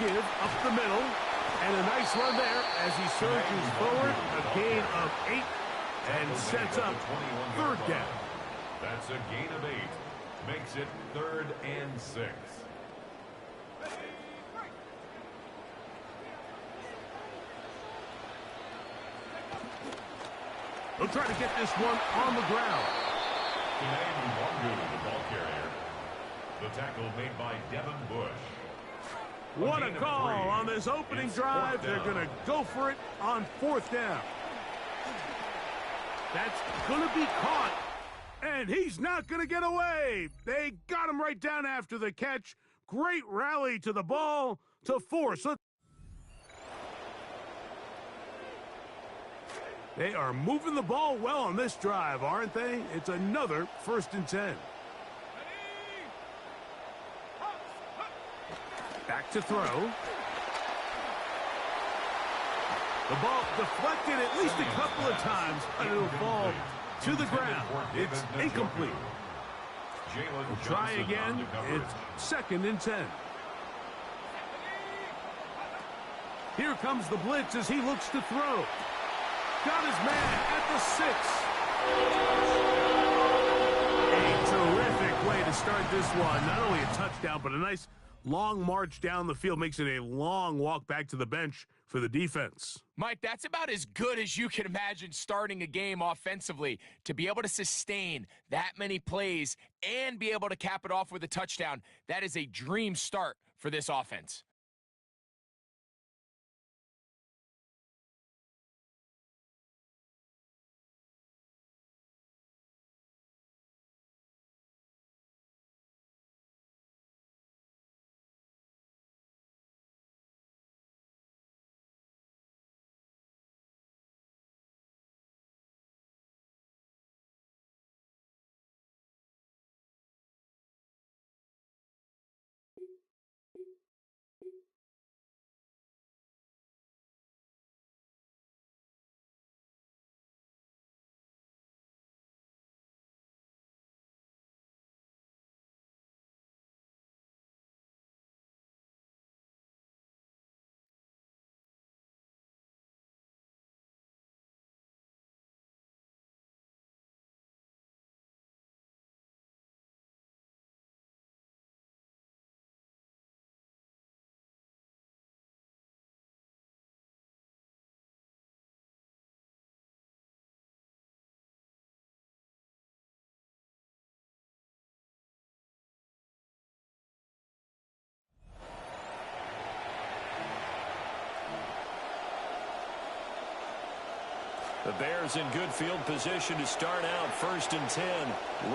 Give up the middle, and a nice run there as he surges forward. A gain of 8 and sets up 3rd down. That's a gain of 8. Makes it 3rd and 6. They'll try to get this one on the ground. Wandu, the ball carrier. The tackle made by Devin Bush. What a call on this opening drive. They're going to go for it on 4th down. That's going to be caught, and he's not going to get away. They got him right down after the catch. Great rally to the ball to force it. They are moving the ball well on this drive, aren't they? It's another 1st and 10. Back to throw. The ball deflected at least a couple of times, but it'll fall to the ground. It's incomplete. We'll try again. It's 2nd and 10. Here comes the blitz as he looks to throw. Got his man at the 6. A terrific way to start this one. Not only a touchdown, but a nice long march down the field. Makes it a long walk back to the bench for the defense. Mike, that's about as good as you can imagine starting a game offensively. To be able to sustain that many plays and be able to cap it off with a touchdown, that is a dream start for this offense. The Bears in good field position to start out 1st and 10,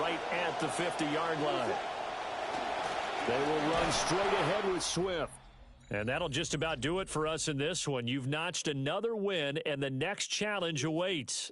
right at the 50-yard line. They will run straight ahead with Swift. And that'll just about do it for us in this one. You've notched another win, and the next challenge awaits.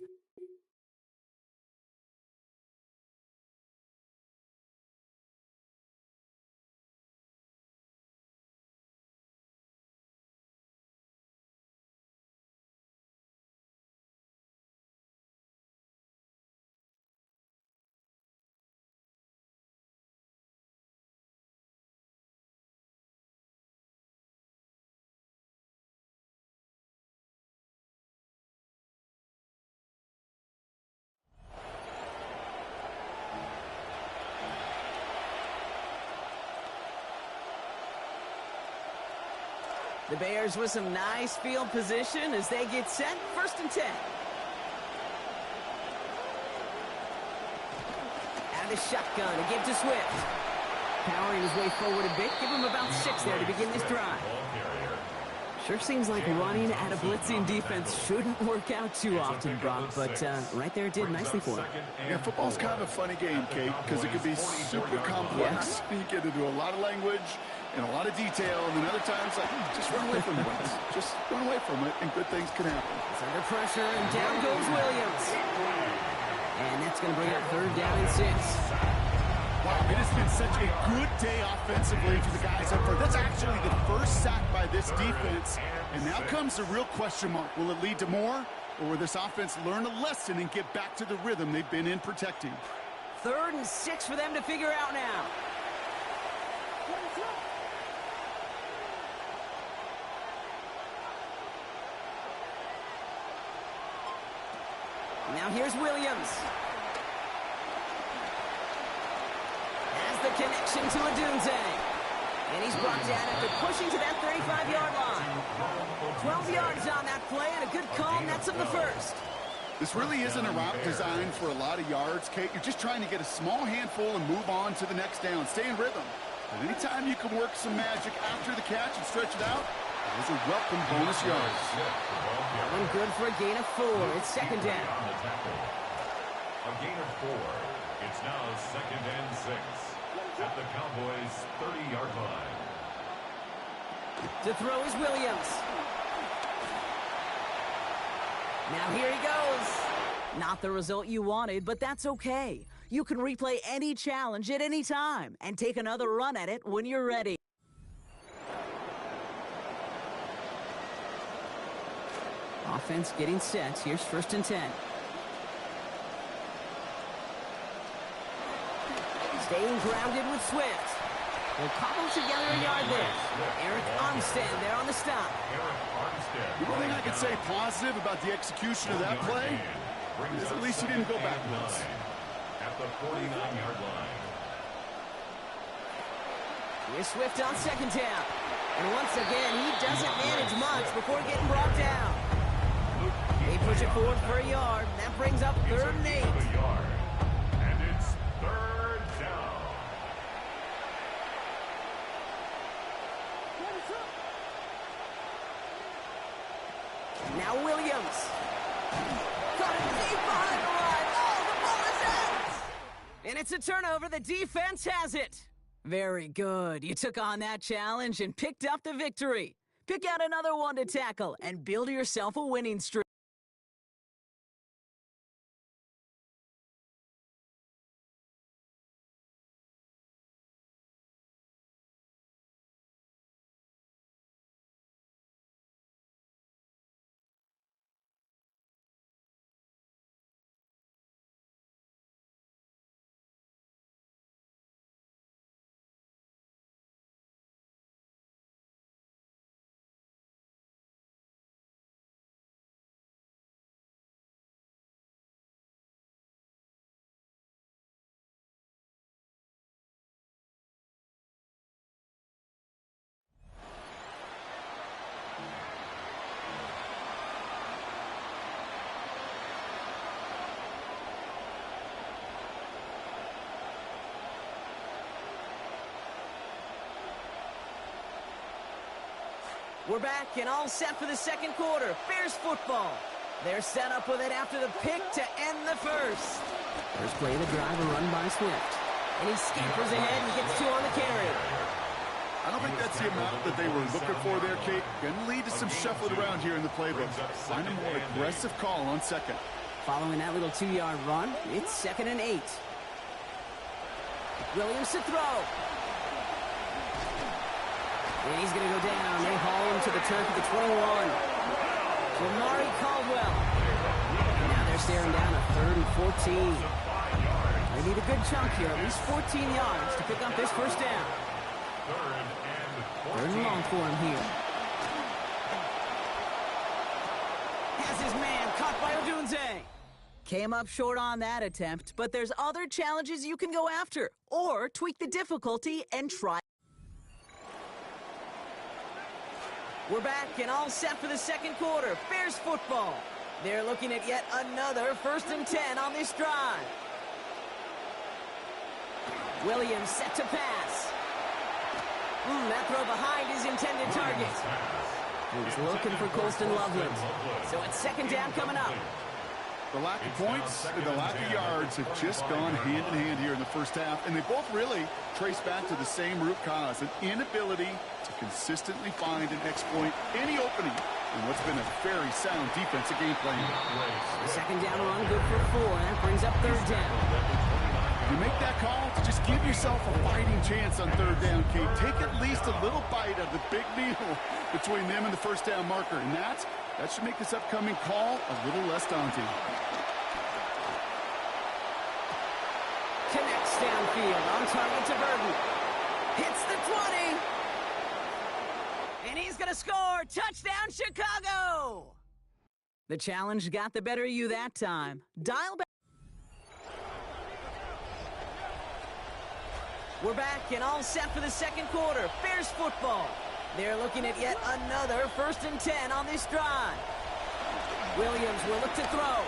The Bears with some nice field position as they get set. 1st and 10. Out of the shotgun, a give to Swift. Powering his way forward a bit. Give him about 6 there to begin this drive. Sure seems like running at a blitzing defense shouldn't work out too often, Brock, but right there it did nicely for him. Yeah, football's kind of a funny game, Kate, because it can be super complex. Yeah. You get into a lot of language and a lot of detail, and then other times, like, just run away from it. Just run away from it, and good things can happen. It's under pressure, and down goes Williams. And that's going to bring up 3rd down and 6. Wow, it has been such a good day offensively for the guys up front. That's actually the first sack by this defense. And now comes the real question mark. Will it lead to more? Or will this offense learn a lesson and get back to the rhythm they've been in protecting? 3rd and 6 for them to figure out now. Now here's Williams. Has the connection to Adunze. And he's brought down after pushing to that 35-yard line. 12 yards on that play and a good call, nets of the 1st. This really isn't a route designed for a lot of yards, Kate. You're just trying to get a small handful and move on to the next down. Stay in rhythm. But anytime you can work some magic after the catch and stretch it out, those are welcome bonus yards. That one good for a gain of 4. It's 2nd down. A gain of 4. It's now 2nd and 6 at the Cowboys' 30-yard line. To throw is Williams. Now here he goes. Not the result you wanted, but that's okay. You can replay any challenge at any time and take another run at it when you're ready. Offense getting set. Here's 1st and 10. Staying grounded with Swift. They'll cobble together a yard there. Eric Armstead there on the stop. The one thing I can say positive about the execution of that play, At least he didn't go backwards. At the 49-yard line. Here's Swift on second down. And once again, he doesn't manage much before getting brought down. They push it forward for a yard. That brings up 3rd and 8. And it's 3rd down. Now Williams. Got it deep behind the line. Oh, the ball is out! And it's a turnover. The defense has it. Very good. You took on that challenge and picked up the victory. Pick out another one to tackle and build yourself a winning streak. We're back and all set for the second quarter. Bears football. They're set up with it after the pick to end the first. First play of the drive, a run by Swift. And he scampers ahead and gets 2 on the carry. I don't think that's the amount that they were looking for there, Kate. Going to lead to some shuffling around here in the playbook. Find a more aggressive call on second. Following that little 2-yard run, it's 2nd and 8. Williams to throw. And he's going to go down. They haul him to the turf at the 21. Jamari Caldwell. And now they're staring down a 3rd and 14. They need a good chunk here, at least 14 yards to pick up this first down. 3rd and long for him here. Has his man caught by Odunze. Came up short on that attempt, but there's other challenges you can go after. Or tweak the difficulty and try. We're back and all set for the second quarter. Bears football. They're looking at yet another 1st and 10 on this drive. Williams set to pass. That throw behind his intended target. He's looking for Colston Loveland. So it's 2nd down coming up. The lack of points and the lack of yards have just gone hand in hand here in the first half, and they both really trace back to the same root cause, an inability to consistently find and exploit any opening in what's been a very sound defensive game plan. The 2nd down run good for 4. That brings up 3rd down. You make that call to just give yourself a fighting chance on 3rd down, Kate. Take at least a little bite of the big meal between them and the first down marker, and that should make this upcoming call a little less daunting. Connects downfield on target to Burton. Hits the 20. And he's going to score. Touchdown, Chicago! The challenge got the better of you that time. Dial back. We're back and all set for the second quarter. Bears football. They're looking at yet another 1st and 10 on this drive. Williams will look to throw.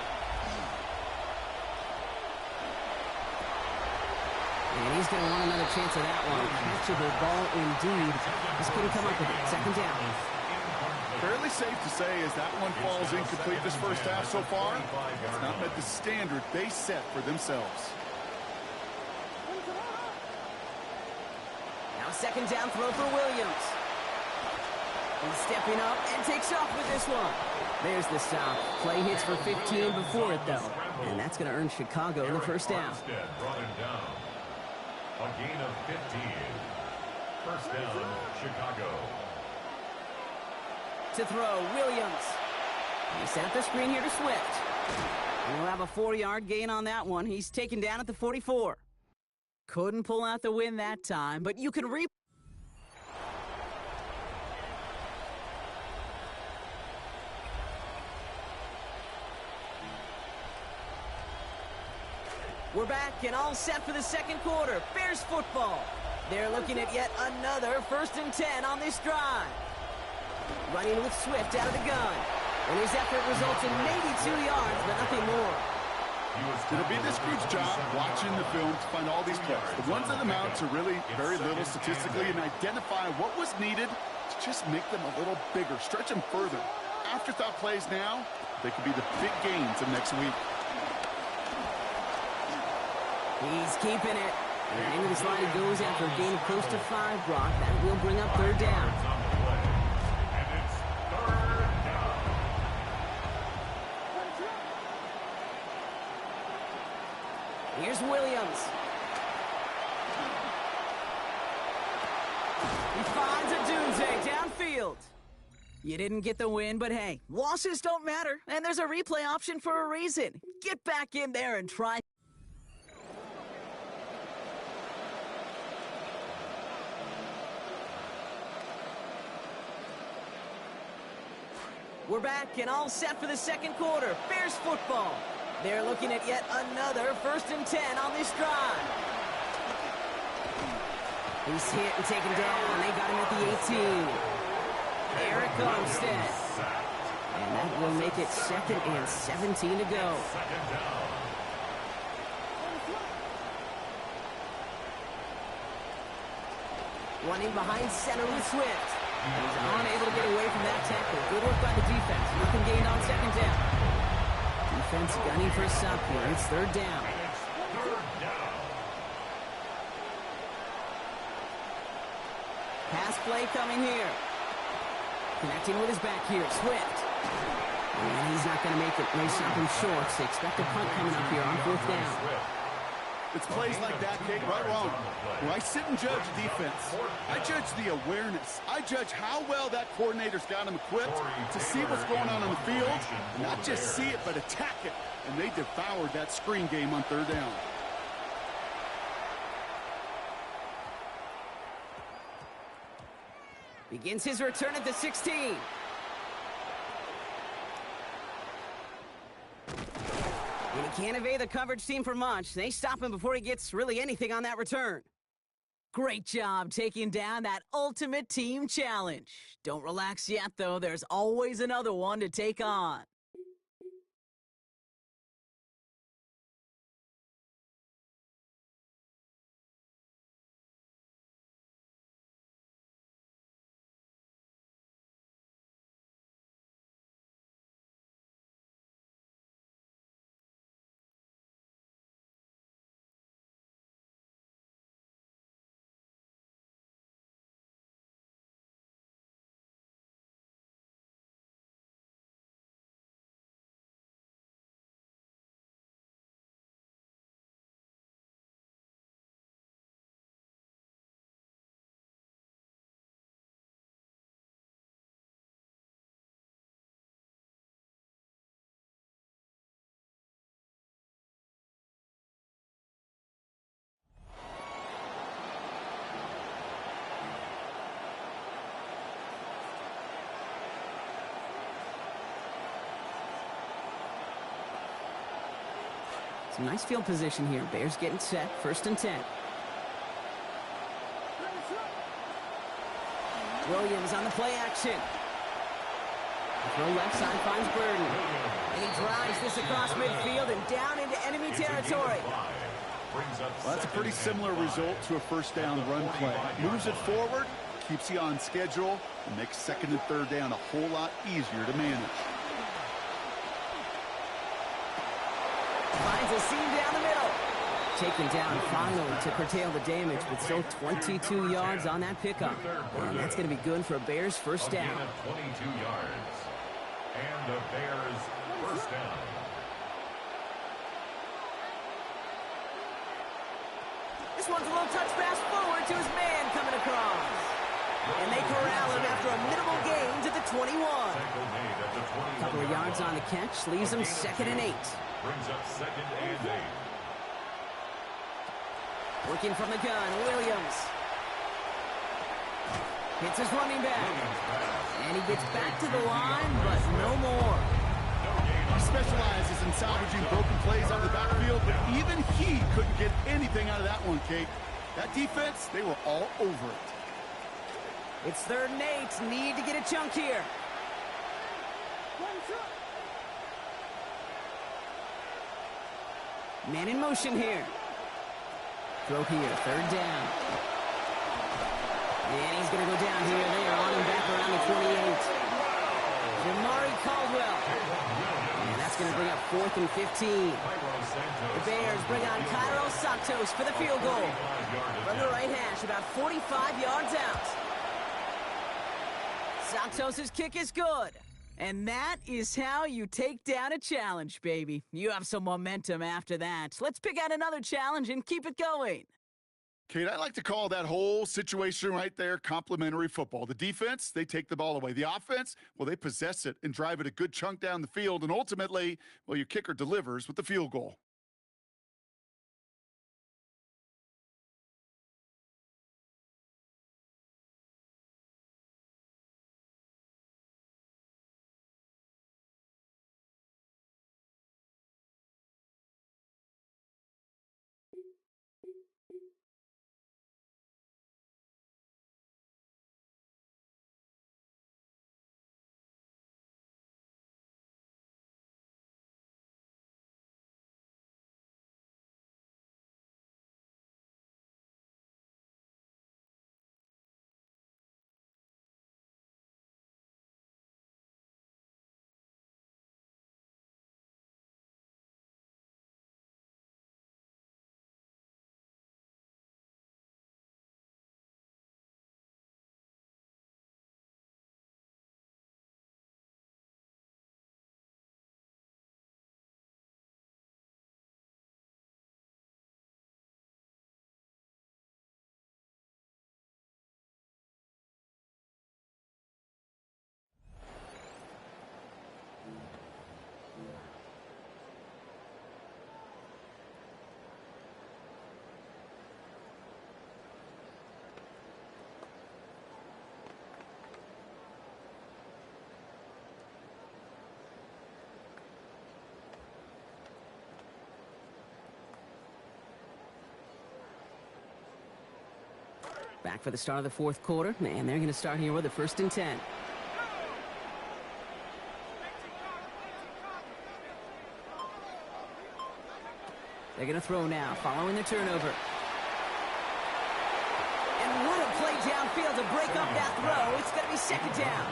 And he's going to want another chance at that one. Catchable ball indeed. He's going to come up with it. 2nd down. Fairly safe to say as that one falls incomplete this first half so far, it's not met the standard they set for themselves. Now 2nd down throw for Williams. He's stepping up and takes off with this one. There's the stop. Play hits for 15 before it, though. And that's going to earn Chicago the first down. Brought him down. A gain of 15. First down, Chicago. To throw, Williams. He set up the screen here to Swift. And we'll have a 4-yard gain on that one. He's taken down at the 44. Couldn't pull out the win that time, but you can We're back and all set for the second quarter. Bears football. They're looking at yet another 1st and 10 on this drive. Running with Swift out of the gun. And his effort results in maybe 2 yards, but nothing more. It'll be this group's job watching the film to find all these plays. The ones that amount to really very little statistically and identify what was needed to just make them a little bigger, stretch them further. Afterthought plays now, they could be the big gains of next week. He's keeping it. And into this line he goes after a gain of close to 5, Brock. That will bring up 3rd down. Here's Williams. He finds a Dunze downfield. You didn't get the win, but hey, losses don't matter, and there's a replay option for a reason. Get back in there and try. We're back and all set for the second quarter. Bears football. They're looking at yet another 1st and 10 on this drive. He's hit and taken down. They got him at the 18. Eric Armstead. And that will make it 2nd and 17 to go. Running behind center with Swift. He's unable to get away from that tackle. Good work by the defense. Nothing gained on 2nd down. Defense gunning for a stop here. It's 3rd down. Pass play coming here. Connecting with his back here. Swift. And he's not going to make it. They stop him short. They expect a punt coming up here on 4th down. It's plays like that, Kate, right or wrong. Where I sit and judge defense. I judge the awareness. I judge how well that coordinator's got him equipped to see what's going on the field. And not just see it, but attack it. And they devoured that screen game on 3rd down. Begins his return at the 16. And he can't evade the coverage team for much. They stop him before he gets really anything on that return. Great job taking down that ultimate team challenge. Don't relax yet, though. There's always another one to take on. Some nice field position here. Bears getting set. 1st and 10. Williams on the play action. Throw left side finds Burden. And he drives this across midfield and down into enemy territory. Well, that's a pretty similar result to a 1st down run play. Moves it forward, keeps you on schedule, and makes 2nd and 3rd down a whole lot easier to manage. Finds a seam down the middle. Taken down finally to curtail the damage, but still 22 yards on that pickup. And that's going to be good for a Bears 1st down. 22 yards. And the Bears 1st down. This one's a little touch pass forward to his man coming across. And they corral him after a minimal gain to the 21. A couple of yards on the catch, leaves him 2nd and 8. Brings up 2nd and 8. Working from the gun, Williams. Hits his running back. And he gets back to the line, but no more. He specializes in salvaging broken plays out of the backfield. Even he couldn't get anything out of that one, Kate. That defense, they were all over it. It's 3rd and 8. Need to get a chunk here. Man in motion here. Throw here, 3rd down. And he's going to go down here. They are on him back around the 28. Jamari Caldwell. And that's going to bring up 4th and 15. The Bears bring on Cairo Santos for the field goal. From the right hash, about 45 yards out. Santos' kick is good. And that is how you take down a challenge, baby. You have some momentum after that. Let's pick out another challenge and keep it going. Kate, I like to call that whole situation right there complimentary football. The defense, they take the ball away. The offense, well, they possess it and drive it a good chunk down the field. And ultimately, well, your kicker delivers with the field goal. Back for the start of the 4th quarter, and they're going to start here with a 1st and 10. They're going to throw now, following the turnover. And what a play downfield to break up that throw. It's going to be 2nd down.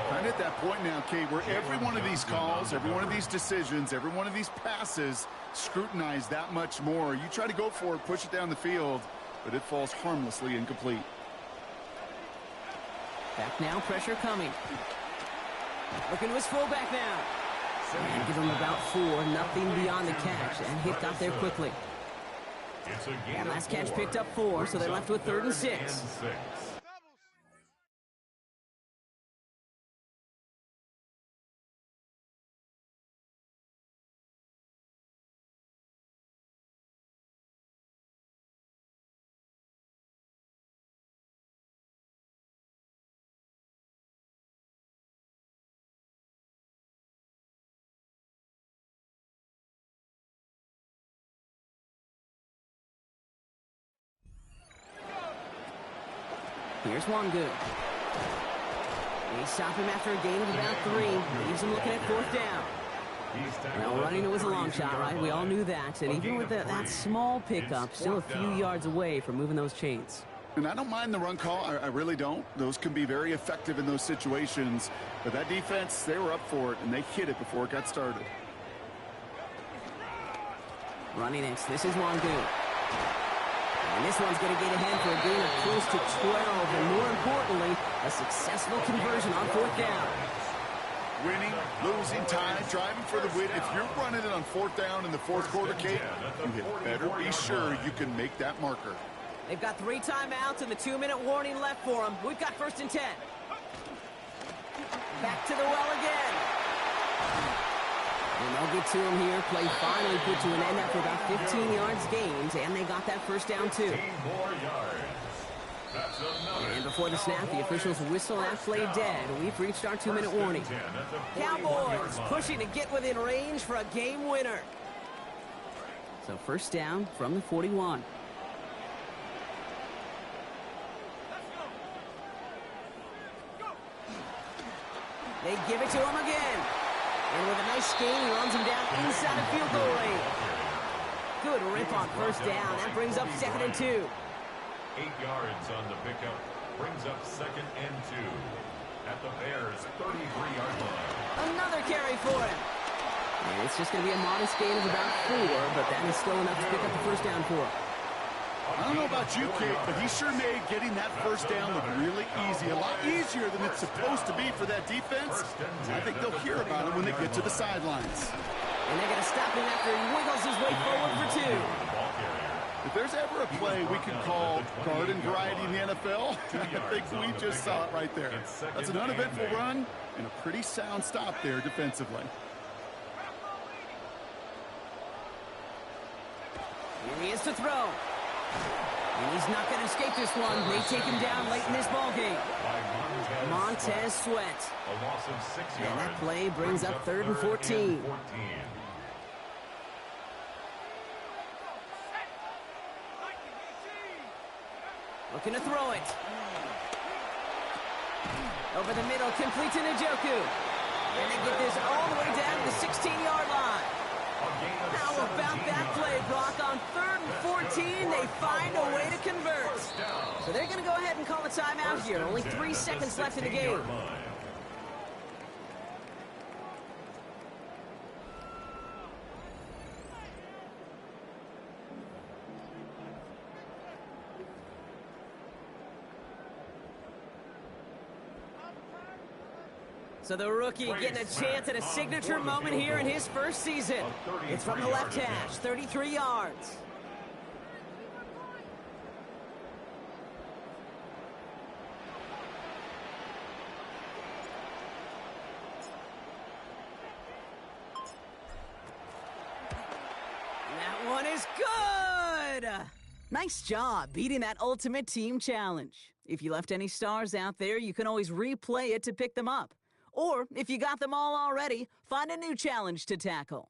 Kind of at that point now, Kate, where every one of these calls, every one of these decisions, every one of these passes scrutinized that much more. You try to go for it, push it down the field, but it falls harmlessly incomplete. Back now, pressure coming. Looking to his fullback now. And give him about 4, nothing beyond the catch. And hit got there quickly. And last catch picked up 4, so they're left with 3rd and 6. Here's one good. They stop him after a gain of about 3. Leaves him looking at 4th down. Well, running it was a long shot, right? We all knew that. And even with that small pickup, still a few yards away from moving those chains. And I don't mind the run call. I really don't. Those can be very effective in those situations. But that defense, they were up for it, and they hit it before it got started. Running it. This is one good. And this one's going to get ahead for a gain of close to 12. And more importantly, a successful conversion on 4th down. Winning, losing, tie, driving for the win. If you're running it on 4th down in the 4th quarter, Kate, you had better be sure you can make that marker. They've got 3 timeouts and the 2-minute warning left for them. We've got 1st and 10. Back to the well again. And they'll get to him here. Play finally put to an end after about 15 yards gained, and they got that 1st down too. And before the snap, the officials whistle that play dead. We've reached our 2-minute warning. Cowboys pushing to get within range for a game winner. So first down from the 41. They give it to him again. And with a nice gain, he runs him down inside the field goal range. Good rip on first down. That brings up 2nd and 2. 8 yards on the pickup. Brings up 2nd and 2. At the Bears' 33-yard line. Another carry for him. And it's just going to be a modest gain of about 4, but that is still enough to pick up the first down for him. I don't know about you, Kate, but he sure made getting that first down look really easy. A lot easier than it's supposed to be for that defense. I think they'll hear about it when they get to the sidelines. And they're going to stop him after he wiggles his way forward for 2. If there's ever a play we can call garden variety in the NFL, I think we just saw it right there. That's an uneventful run and a pretty sound stop there defensively. Here he is to throw. And he's not going to escape this one. They take him down late in this ballgame. Montez Sweat. A loss of 6 yards. And that play brings up 3rd and 14. Looking to throw it. Over the middle, complete to Njoku. And they get this all the way down to the 16-yard line. How about that play, Brock? On 3rd and 14, they find a way to convert. So they're going to go ahead and call a timeout here. Only 3 seconds left in the game. So the rookie getting a chance at a signature moment here in his first season. It's from the left hash, 33 yards. That one is good! Nice job beating that Ultimate Team Challenge. If you left any stars out there, you can always replay it to pick them up. Or, if you got them all already, find a new challenge to tackle.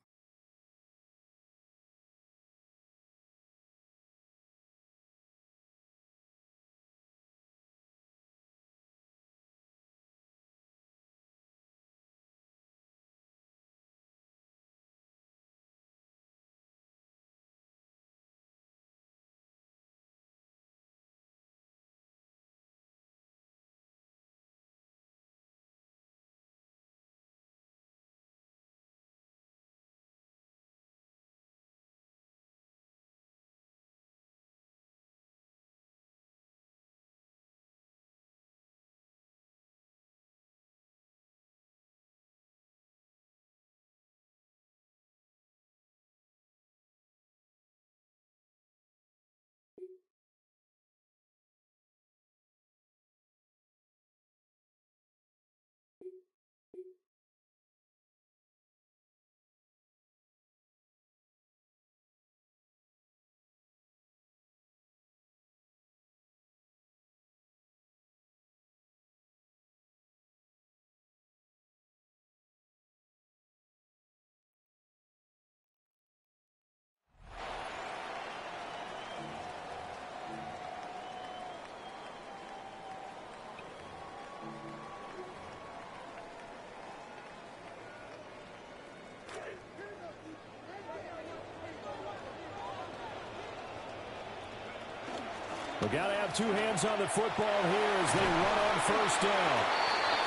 We got to have 2 hands on the football here as they run on first down.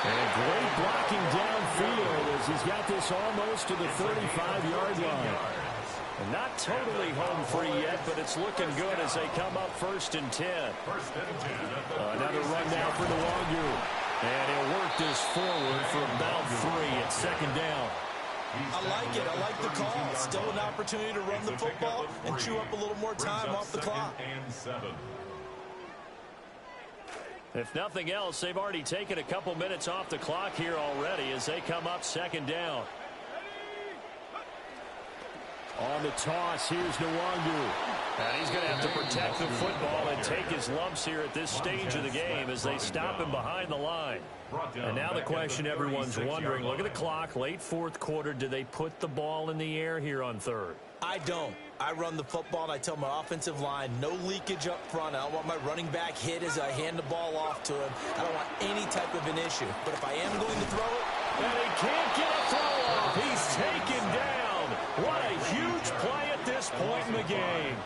And great blocking downfield as he's got this almost to the 35-yard line. And not totally home free yet, but it's looking good as they come up 1st and 10. Another run now for Nwangu. And he'll work this forward for about 3 at 2nd down. I like it. I like the call. Still an opportunity to run the football and chew up a little more time off the clock. If nothing else, they've already taken a couple minutes off the clock here already as they come up 2nd down. On the toss, here's Nwangu. And he's going to have to protect the football and take his lumps here at this stage of the game as they stop him behind the line. And now the question everyone's wondering, look at the clock, late fourth quarter, do they put the ball in the air here on third? I don't. I run the football, and I tell my offensive line, no leakage up front. I don't want my running back hit as I hand the ball off to him. I don't want any type of an issue. But if I am going to throw it, and he can't get a throw off. He's taken down. What a huge play at this point in the game.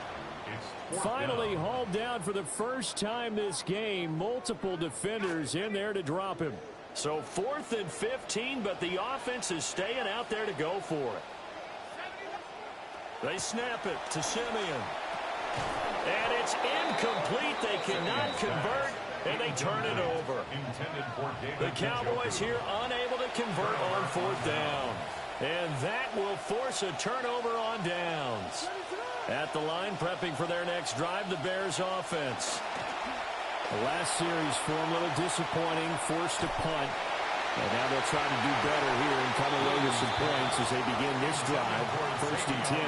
Finally hauled down for the first time this game. Multiple defenders in there to drop him. So 4th and 15, but the offense is staying out there to go for it. They snap it to Simeon. And it's incomplete. They cannot convert, and they turn it over. The Cowboys here unable to convert on 4th down. And that will force a turnover on downs. At the line, prepping for their next drive, the Bears offense. The last series for them, a little disappointing, forced to punt. And now they'll try to do better here and come away with some points as they begin this drive, 1st and 10.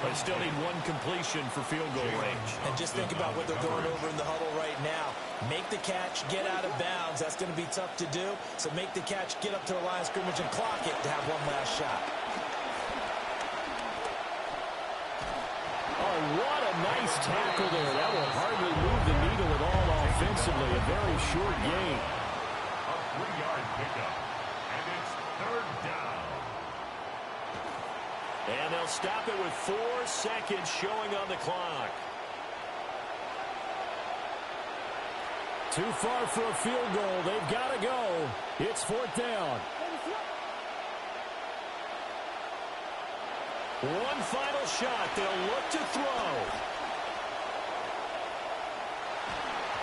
They still need one completion for field goal range. And just think about what they're going over in the huddle right now. Make the catch, get out of bounds. That's going to be tough to do. So make the catch, get up to the line of scrimmage, and clock it to have one last shot. Oh, what a nice tackle there. That will hardly move the needle at all offensively. A very short game. A 3-yard pickup, and it's 3rd down. And they'll stop it with 4 seconds showing on the clock. Too far for a field goal. They've got to go. It's 4th down. One final shot. They'll look to throw.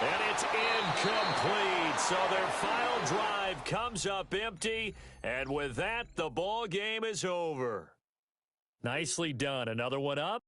And it's incomplete. So their final drive comes up empty. And with that, the ball game is over. Nicely done. Another one up.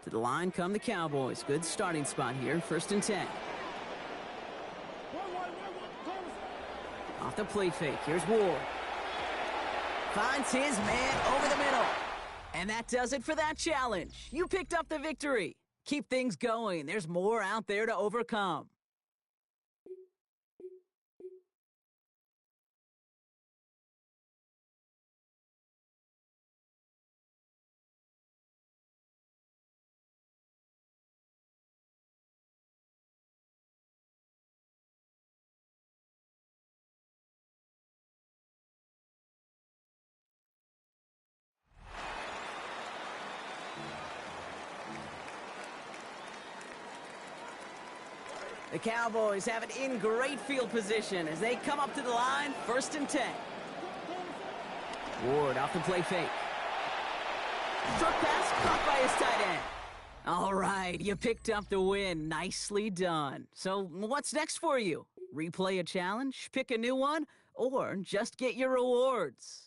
To the line come the Cowboys. Good starting spot here. 1st and 10. Off the play fake. Here's Ward. Finds his man over the middle. And that does it for that challenge. You picked up the victory. Keep things going. There's more out there to overcome. The Cowboys have it in great field position as they come up to the line, 1st and 10. Ward off the play fake. Short pass caught by his tight end. All right, you picked up the win. Nicely done. So what's next for you? Replay a challenge, pick a new one, or just get your rewards.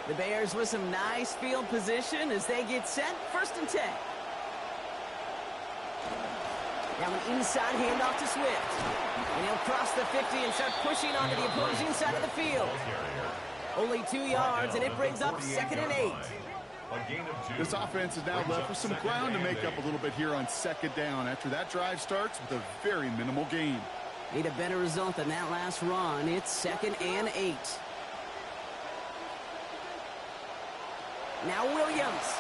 The Bears with some nice field position as they get set. 1st and 10. Now an inside handoff to Swift. And he'll cross the 50 and start pushing onto the opposing side of the field. Only 2 yards, and it brings up 2nd and 8. This offense is now left with some ground to make up a little bit here on 2nd down after that drive starts with a very minimal gain. Need a better result than that last run. It's 2nd and 8. Now Williams.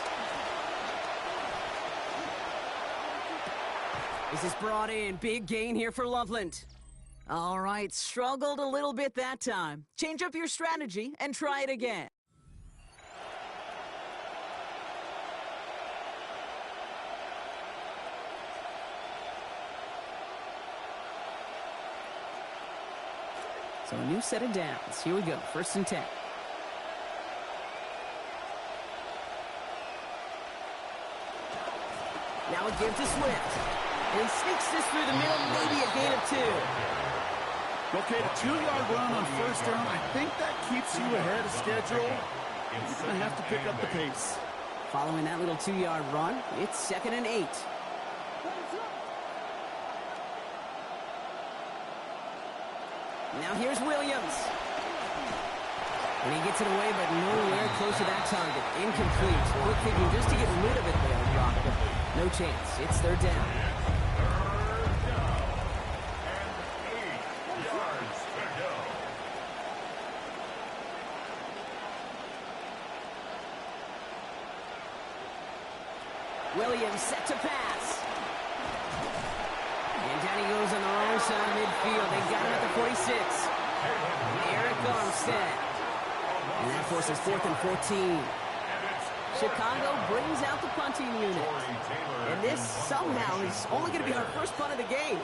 This is brought in. Big gain here for Loveland. All right, struggled a little bit that time. Change up your strategy and try it again. So a new set of downs. Here we go. 1st and 10. Now a give to Swift. And he sneaks this through the middle, maybe a gain of 2. Okay, the 2-yard run on 1st down, I think that keeps you ahead of schedule. You're going to have to pick up the pace. Following that little 2-yard run, it's 2nd and 8. Now here's Williams. And he gets it away, but nowhere close to that target. Incomplete. Quick thinking just to get rid of it there, Brock. No chance. It's 3rd down. Williams set to pass. And down he goes on the wrong side of midfield. They got him at the 46. Eric Armstead. And that forces 4th and 14. Chicago brings out the punting unit. And this somehow is only going to be our first punt of the game.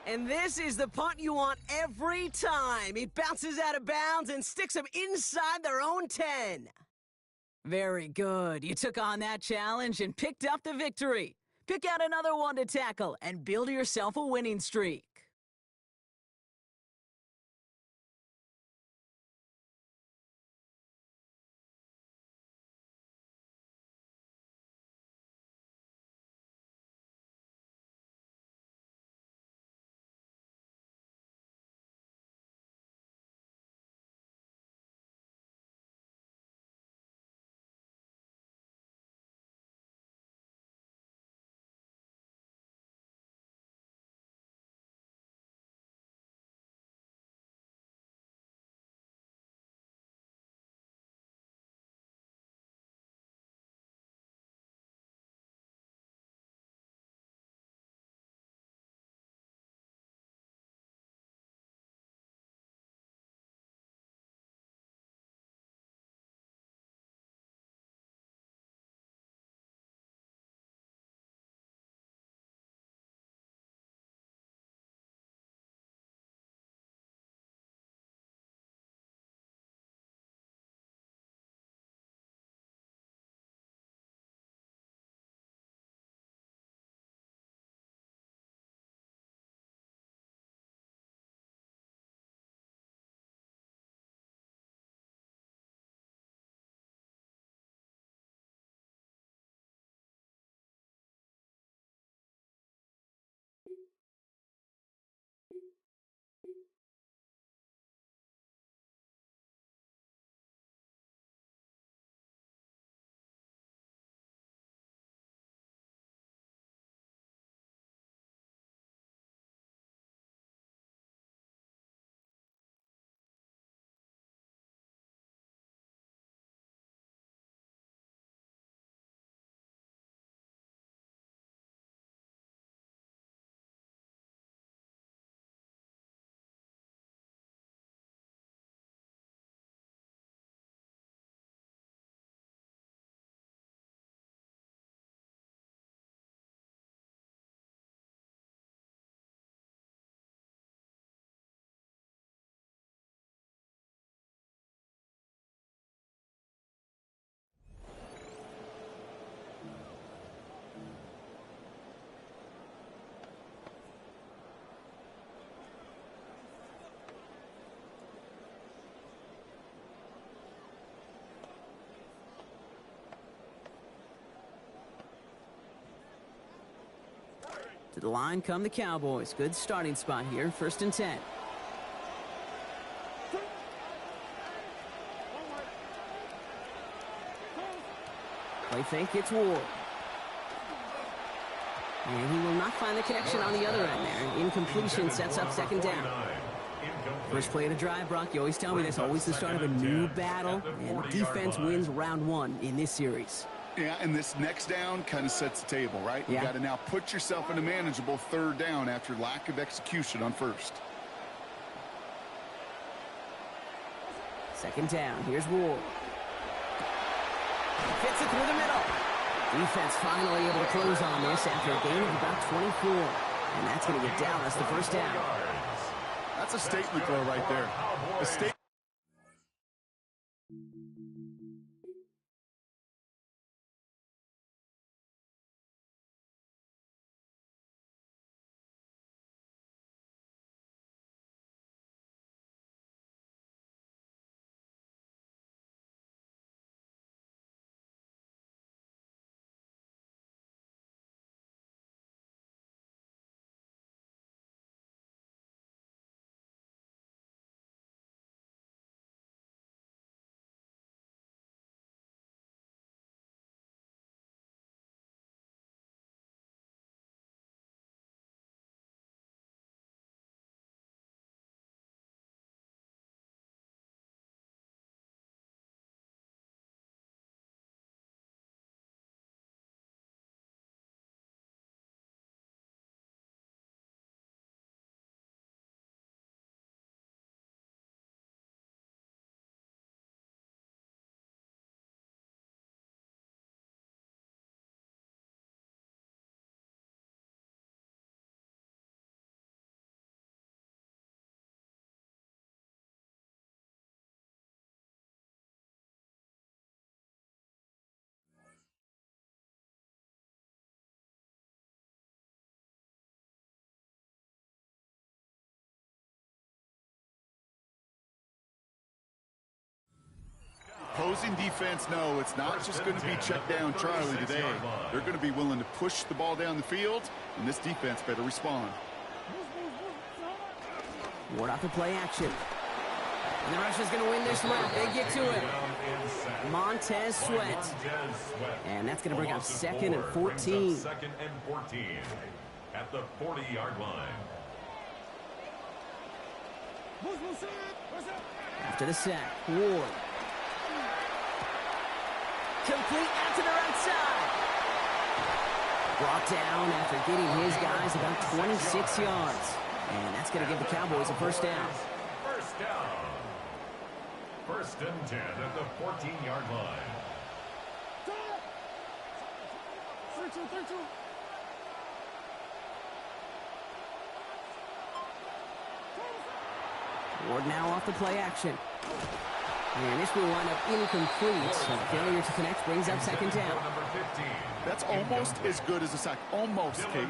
And this is the punt you want every time. It bounces out of bounds and sticks them inside their own 10. Very good. You took on that challenge and picked up the victory. Pick out another one to tackle and build yourself a winning streak. To the line come the Cowboys. Good starting spot here. 1st and 10. Play fake, it's Ward. And he will not find the connection on the other end there. Incompletion sets up 2nd down. First play of the drive, Brock. You always tell me this, always the start of a new battle. And defense wins round 1 in this series. Yeah, and this next down kind of sets the table, right? Yeah. You got to now put yourself in a manageable 3rd down after lack of execution on 1st. 2nd down. Here's Ward. Fits it through the middle. Defense finally able to close on this after a gain of about 24. And that's going to get Dallas the 1st down. That's a statement throw right there. A statement. Opposing defense, no, it's not just going to be check down Charlie today. They're going to be willing to push the ball down the field, and this defense better respond. Ward off the play action. And the Russians going to win this round. They get to it. Montez Sweat. And that's going to bring up 2nd and 14. 2nd and 14 at the 40-yard line. After the sack, Ward. Complete out to the right side. Brought down after getting his guys about 26 yards. And that's going to give the Cowboys a 1st down. 1st down. 1st and 10 at the 14-yard line. Ward now off the play action. And this will wind up incomplete. So failure to connect brings up 2nd down. That's almost as good as a sack. Almost, Kate.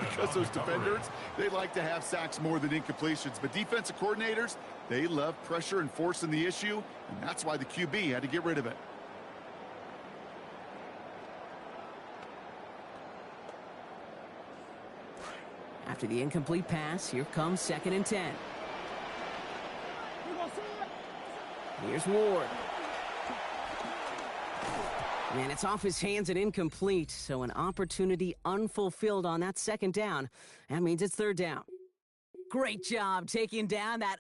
Because those defenders, they like to have sacks more than incompletions. But defensive coordinators, they love pressure and forcing the issue. And that's why the QB had to get rid of it. After the incomplete pass, here comes 2nd and 10. Here's Ward. And it's off his hands and incomplete, so an opportunity unfulfilled on that 2nd down. That means it's 3rd down. Great job taking down that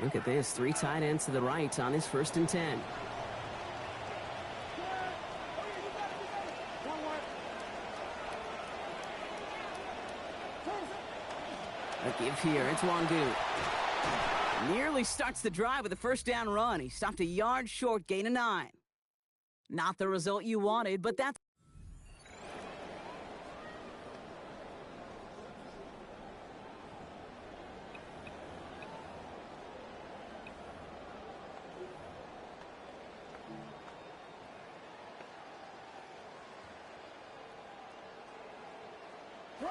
Look at this, 3 tight ends to the right on his 1st and 10. A give here, it's Wangu. Nearly starts the drive with a 1st down run. He stopped a yard short, gain of 9. Not the result you wanted, but that's...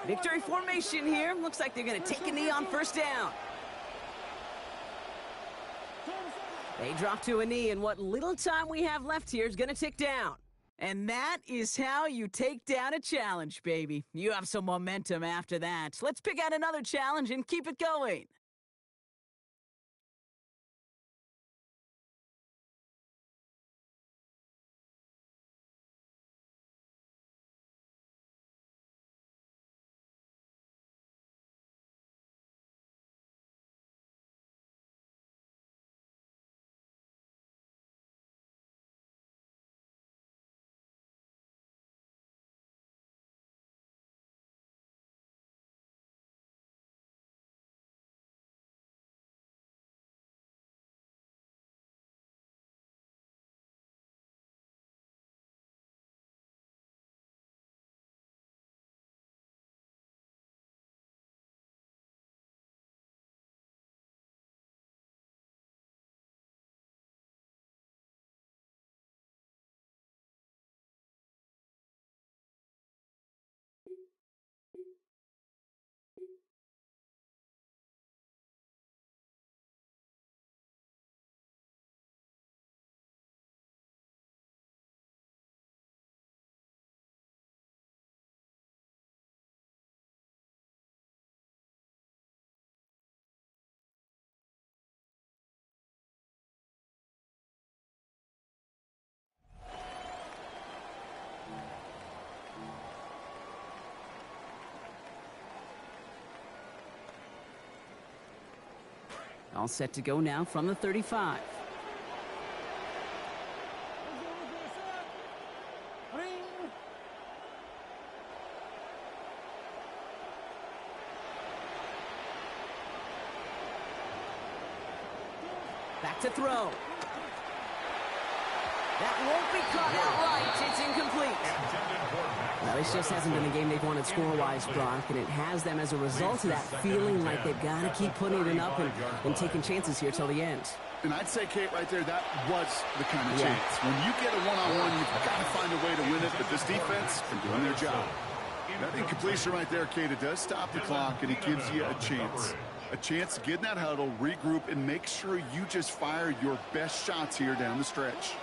Victory formation here. Looks like they're going to take a knee on 1st down. They drop to a knee, and what little time we have left here is going to tick down. And that is how you take down a challenge, baby. You have some momentum after that. Let's pick out another challenge and keep it going. All set to go now from the 35. Back to throw. That won't be caught outright. It's incomplete. Well, this just hasn't been the game they've wanted score-wise, Brock, and it has them as a result of that feeling like they've got to keep putting it up and taking chances here till the end. And I'd say, Kate, right there, that was the kind of chance. When you get a one-on-one, you've got to find a way to win it, but this defense is doing their job. That incompletion right there, Kate, it does stop the clock, and it gives you a chance. A chance to get in that huddle, regroup, and make sure you just fire your best shots here down the stretch.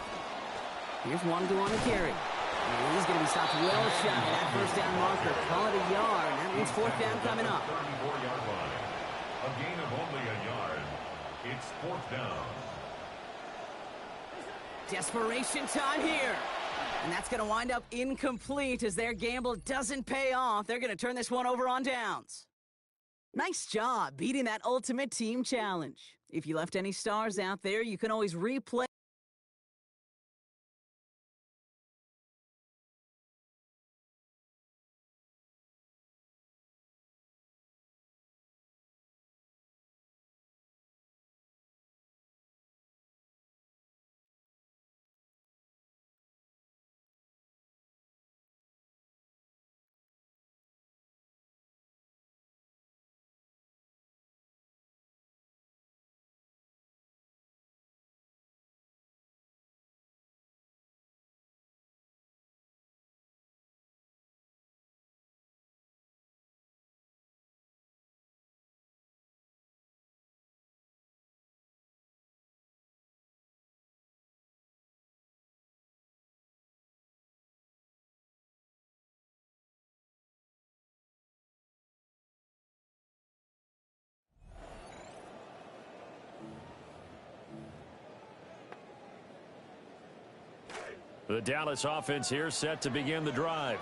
Here's Wangu on the carry. And he's going to be stopped well shy of that 1st down marker. Call it a yard. That means 4th down coming up. 34-yard line. A gain of only a yard. It's 4th down. Desperation time here. And that's going to wind up incomplete as their gamble doesn't pay off. They're going to turn this one over on downs. Nice job beating that ultimate team challenge. If you left any stars out there, you can always replay The Dallas offense here set to begin the drive.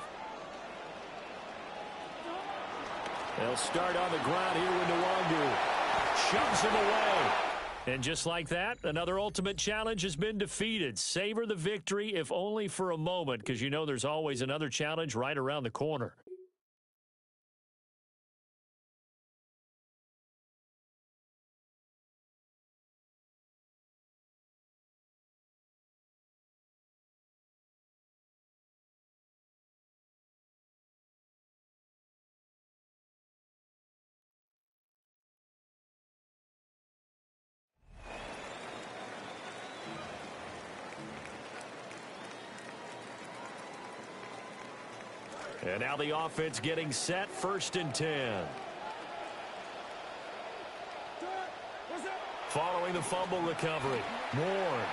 They'll start on the ground here with Nwangu. Shoves him away. And just like that, another ultimate challenge has been defeated. Savor the victory, if only for a moment, because you know there's always another challenge right around the corner. And now the offense getting set, 1st and 10. Following the fumble recovery, Ward.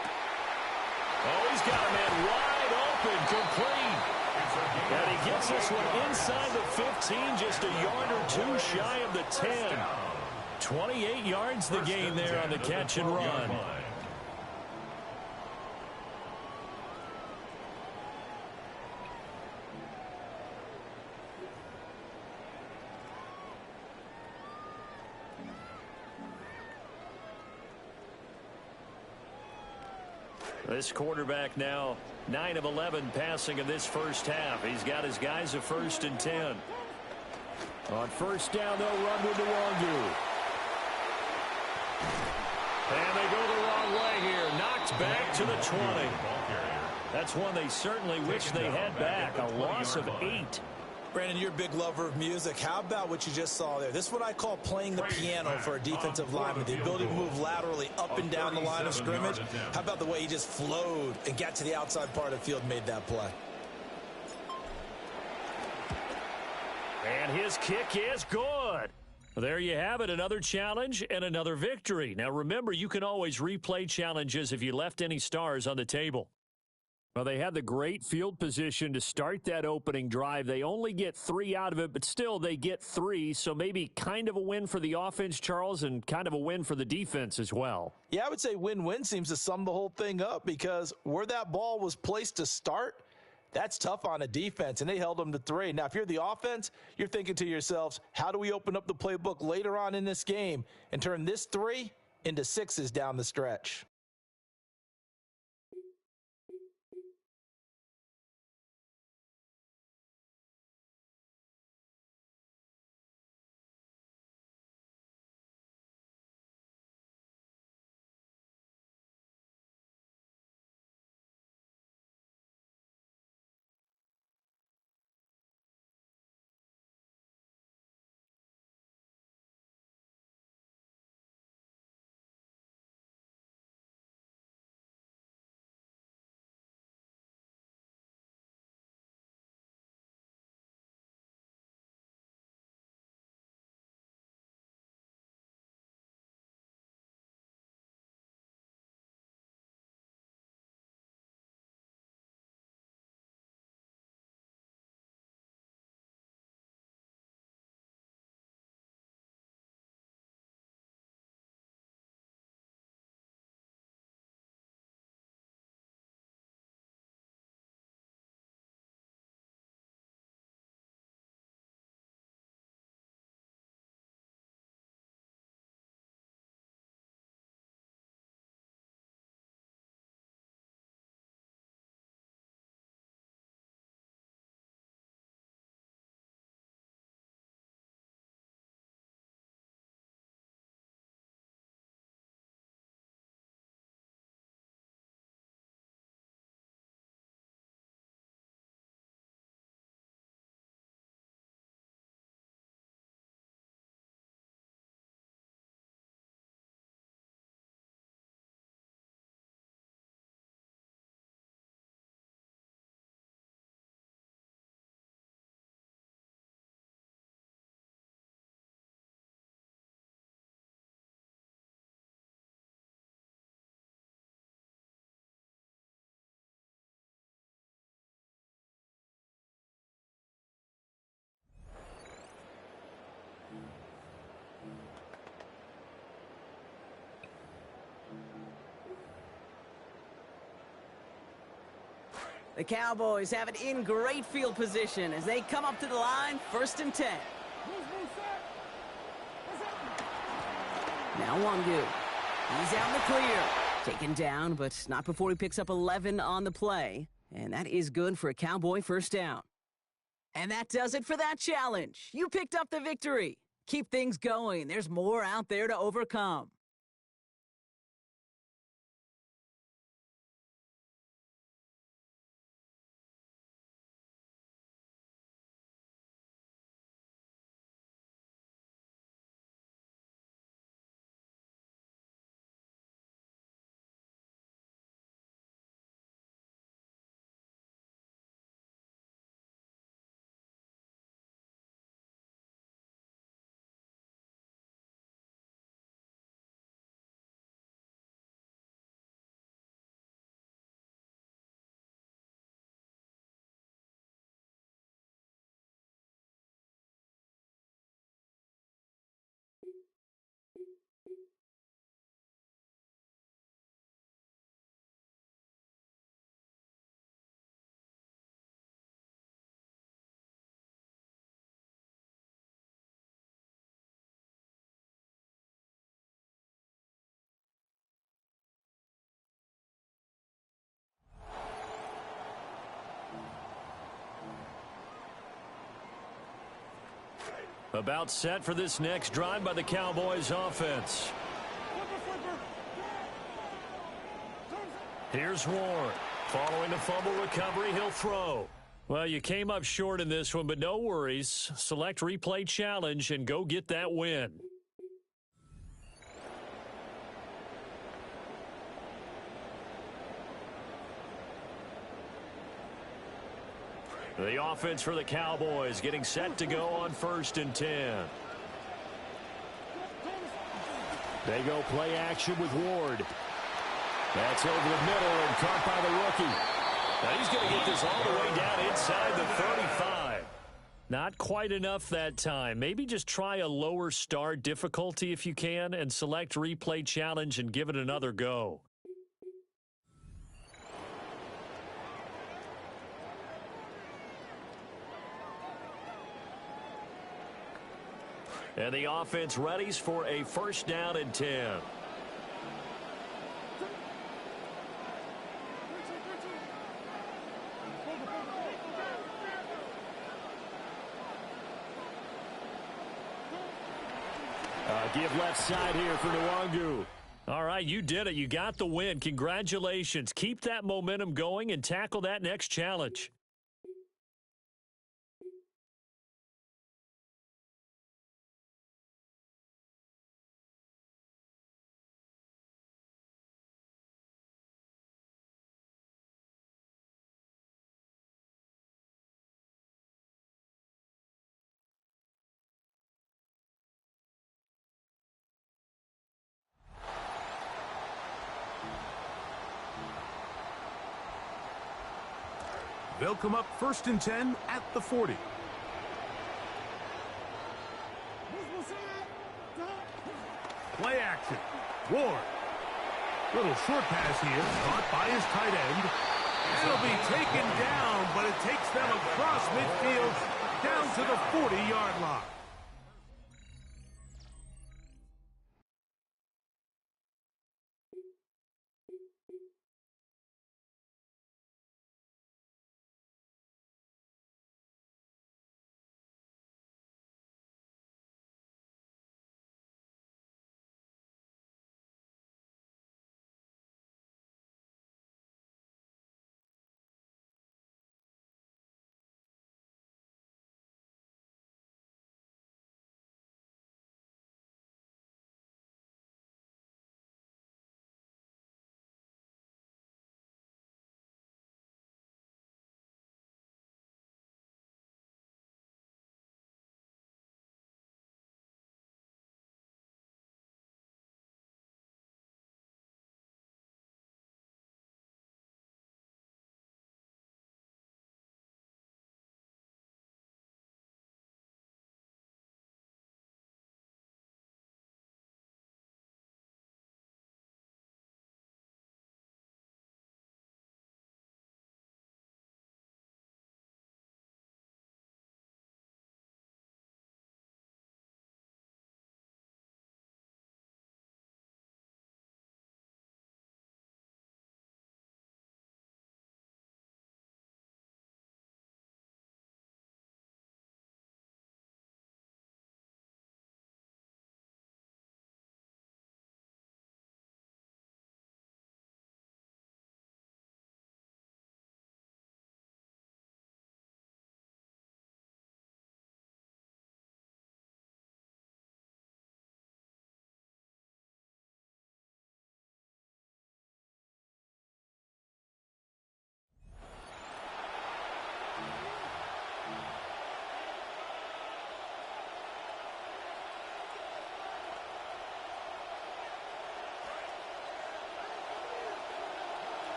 Oh, he's got a man wide open, complete. And he gets this one inside the 15, just a yard or two shy of the 10. 28 yards the gain there on the catch and run. This quarterback now 9 of 11 passing in this first half. He's got his guys a 1st and 10. On 1st down, they'll run with Nwangu. And they go the wrong way here. Knocked back to the 20. That's one they certainly wish they had back. A loss of 8. Brandon, you're a big lover of music. How about what you just saw there? This is what I call playing the piano for a defensive lineman. The ability to move laterally up and down the line of scrimmage. How about the way he just flowed and got to the outside part of the field and made that play? And his kick is good. There you have it, another challenge and another victory. Now remember, you can always replay challenges if you left any stars on the table. Well, they had the great field position to start that opening drive. They only get 3 out of it, but still they get 3, so maybe kind of a win for the offense, Charles, and kind of a win for the defense as well. Yeah, I would say win-win seems to sum the whole thing up, because where that ball was placed to start, that's tough on a defense, and they held them to 3. Now, if you're the offense, you're thinking to yourselves, how do we open up the playbook later on in this game and turn this 3 into 6s down the stretch? The Cowboys have it in great field position as they come up to the line, 1st and 10. Now Wangu. He's out in the clear. Taken down, but not before he picks up 11 on the play. And that is good for a Cowboy 1st down. And that does it for that challenge. You picked up the victory. Keep things going. There's more out there to overcome. About set for this next drive by the Cowboys offense. Here's Ward. Following the fumble recovery, he'll throw. Well, you came up short in this one, but no worries. Select replay challenge and go get that win. The offense for the Cowboys getting set to go on 1st and 10. They go play action with Ward. That's over the middle and caught by the rookie. Now he's going to get this all the way down inside the 35. Not quite enough that time. Maybe just try a lower start difficulty if you can and select replay challenge and give it another go. And the offense readies for a 1st down and 10. Give left side here for Nwangu. All right, you did it. You got the win. Congratulations. Keep that momentum going and tackle that next challenge. They'll come up 1st and 10 at the 40. Play action. Ward. Little short pass here, caught by his tight end. It'll be taken down, but it takes them across midfield down to the 40-yard line.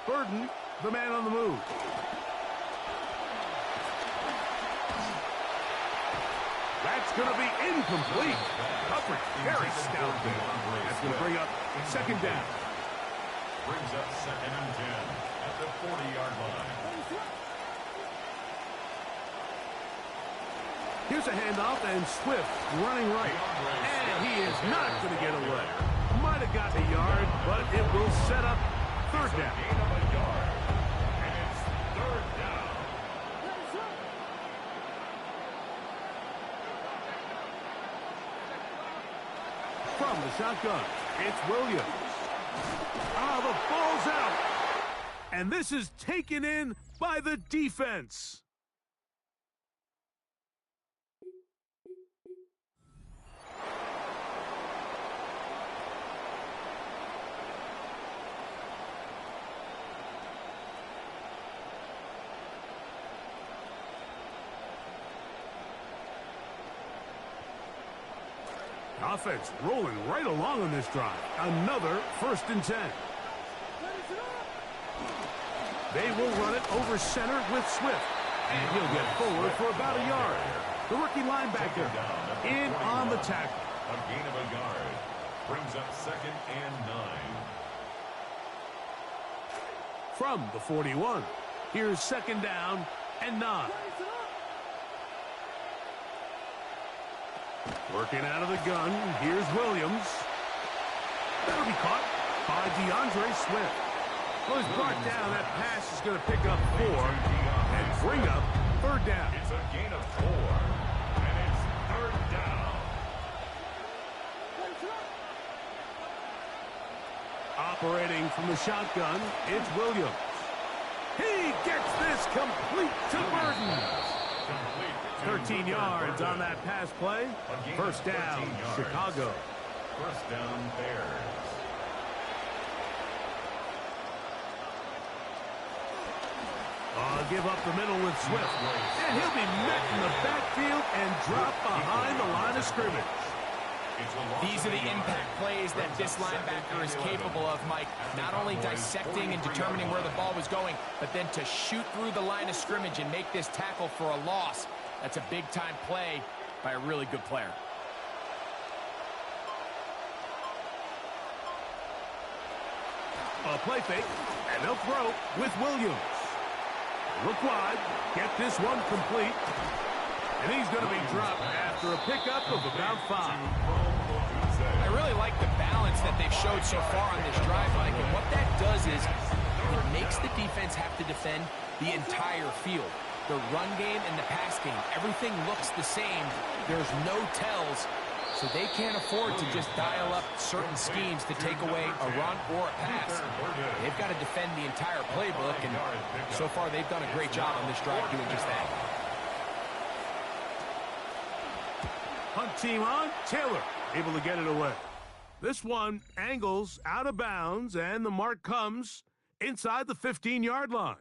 Burden, the man on the move. That's going to be incomplete. Coverage very stout there. That's going to bring up second down. Brings up 2nd and 10 at the 40-yard line. Here's a handoff, and Swift running right. And he is not going to get away. Might have got a yard, but it will set up third down. Gain of a yard. And it's 3rd down. From the shotgun, it's Williams. Ah, the ball's out. And this is taken in by the defense. Offense rolling right along on this drive. Another 1st and 10. They will run it over center with Swift. And he'll get forward for about a yard. The rookie linebacker in on the tackle. A gain of a yard. Brings up 2nd and 9. From the 41, here's 2nd down and 9. Working out of the gun, here's Williams. That'll be caught by DeAndre Swift. Well, he's brought down. That pass is going to pick up 4 and bring up 3rd down. It's a gain of 4, and it's 3rd down. Operating from the shotgun, it's Williams. He gets this complete to Burden. 13 yards on that pass play. 1st down, Chicago. 1st down, Bears. Give up the middle with Swift. And he'll be met in the backfield and dropped behind the line of scrimmage. These are the impact plays that this linebacker is capable of, Mike. Not only dissecting and determining where the ball was going, but then to shoot through the line of scrimmage and make this tackle for a loss. That's a big-time play by a really good player. A play fake, and they'll throw with Williams. Look wide, get this one complete, and he's going to be dropped after a pickup of about 5. I really like the balance that they've showed so far on this drive, Mike, and what that does is it makes the defense have to defend the entire field. The run game and the pass game, everything looks the same. There's no tells, so they can't afford to just dial up certain schemes to take away a run or a pass. They've got to defend the entire playbook, and so far they've done a great job on this drive doing just that. Hunt team on, Taylor able to get it away. This one angles out of bounds, and the mark comes inside the 15-yard line.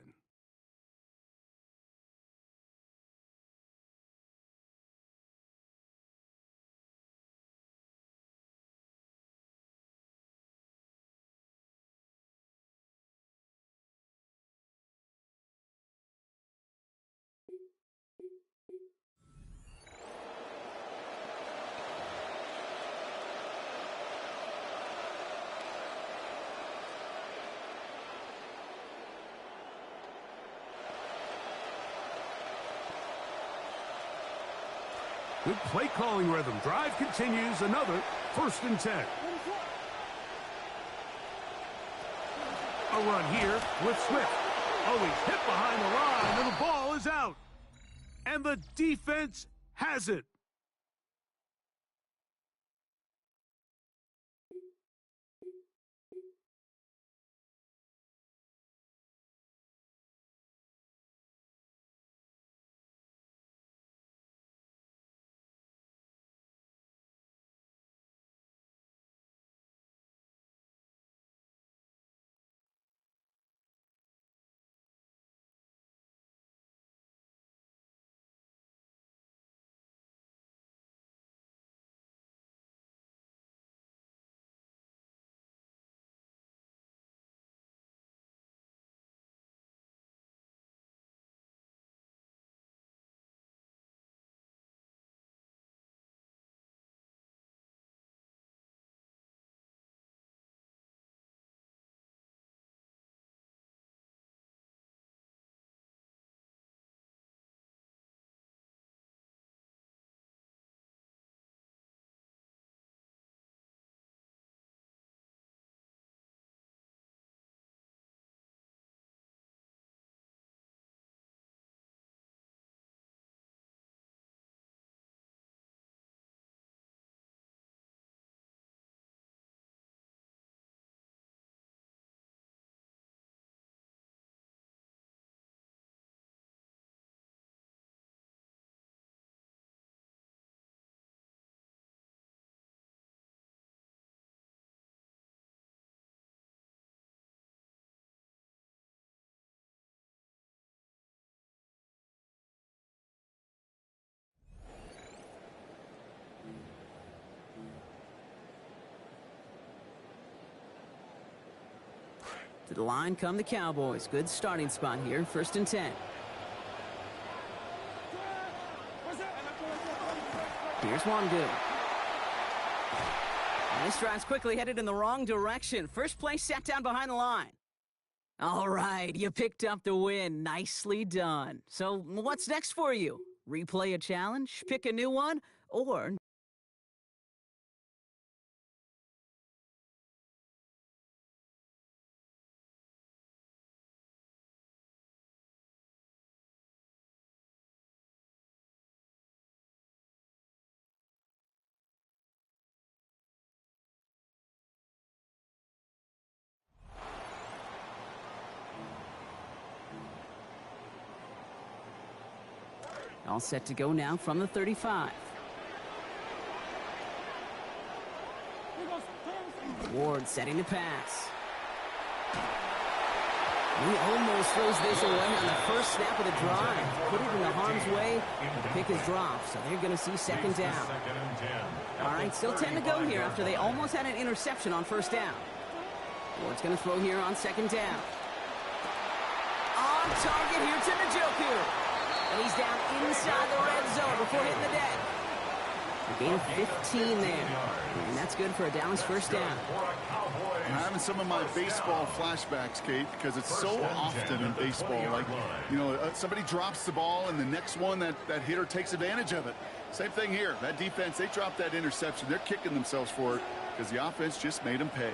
Good play calling rhythm. Drive continues. Another 1st and 10. A run here with Swift. Oh, he's hit behind the line, and the ball is out. And the defense has it. To the line come the Cowboys. Good starting spot here. 1st and 10. Here's Wandu. This drive's quickly headed in the wrong direction. First play sat down behind the line. All right, you picked up the win. Nicely done. So what's next for you? Replay a challenge, pick a new one, or... All set to go now from the 35. Ward setting the pass. He almost throws this away on the first snap of the drive. Put it in the harm's way. The pick is dropped, so they're going to see 2nd down. All right, still 10 to go here after they almost had an interception on 1st down. Ward's going to throw here on 2nd down. On target here to Njoku. And he's down inside the red zone before hitting the deck. A gain of 15 there. And that's good for a Dallas 1st down. I'm having some of my baseball flashbacks, Kate, because it's so often in baseball. Like, you know, somebody drops the ball and the next one, that hitter takes advantage of it. Same thing here. That defense, they dropped that interception. They're kicking themselves for it because the offense just made them pay.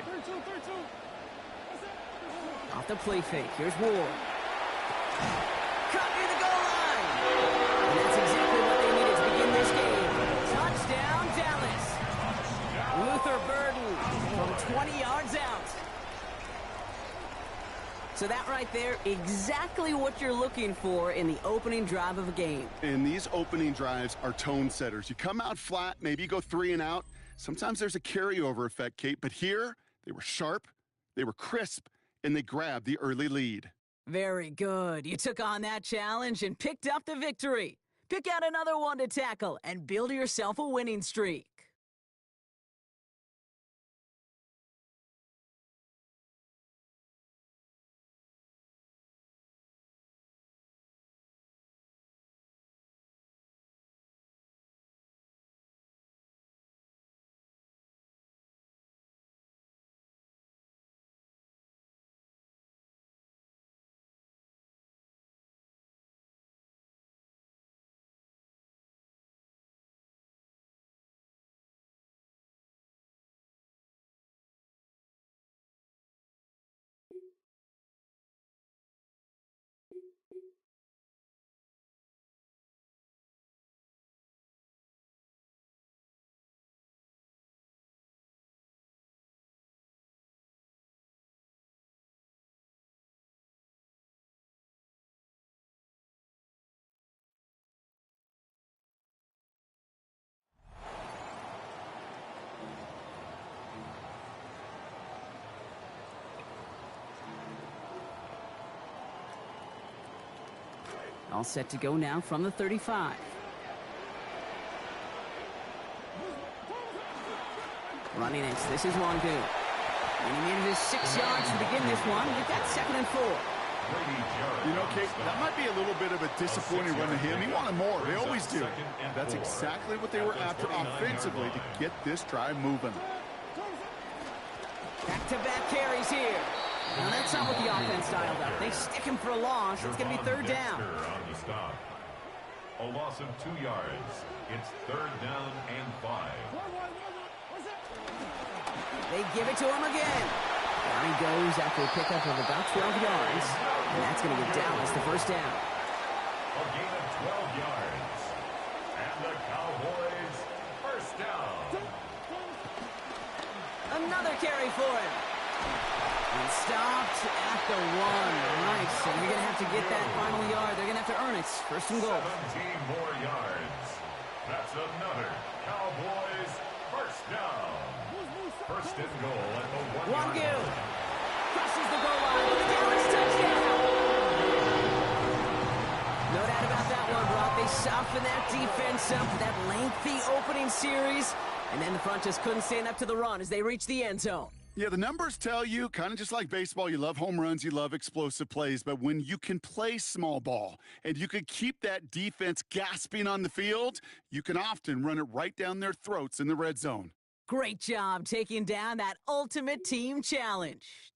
Off the play fake. Here's Ward. Cut near the goal line. And that's exactly what they needed to begin this game. Touchdown, Dallas. Luther Burden from 20 yards out. So that right there, exactly what you're looking for in the opening drive of a game. And these opening drives are tone setters. You come out flat, maybe you go 3 and out. Sometimes there's a carryover effect, Kate. But here, they were sharp, they were crisp, and they grabbed the early lead. Very good. You took on that challenge and picked up the victory. Pick out another one to tackle and build yourself a winning streak. All set to go now from the 35. Running it. This is Wandu. And he needed his 6 yards to begin this one. We've got 2nd and 4. You know, Kate, that might be a little bit of a disappointing run to him. He wanted more. They always do. That's exactly what they were after offensively to get this drive moving. Back-to-back carries here. Now, that's not what the offense dialed up. They stick him for a loss. It's going to be 3rd down. A loss of 2 yards. It's 3rd down and 5. They give it to him again. Down he goes after a pickup of about 12 yards. And that's going to give Dallas the 1st down. A gain of 12 yards. And the Cowboys 1st down. Another carry for him. And stopped at the 1. Nice. And you're going to have to get that final yard. They're going to have to earn it. 1st and goal. 17 more yards. That's another Cowboys 1st down. 1st and goal at the 1 yard line. Crosses the goal line with a Dallas touchdown. No doubt about that one, Brock. They softened that defense up for that lengthy opening series. And then the front just couldn't stand up to the run as they reached the end zone. Yeah, the numbers tell you, kind of just like baseball, you love home runs, you love explosive plays, but when you can play small ball and you can keep that defense gasping on the field, you can often run it right down their throats in the red zone. Great job taking down that ultimate team challenge.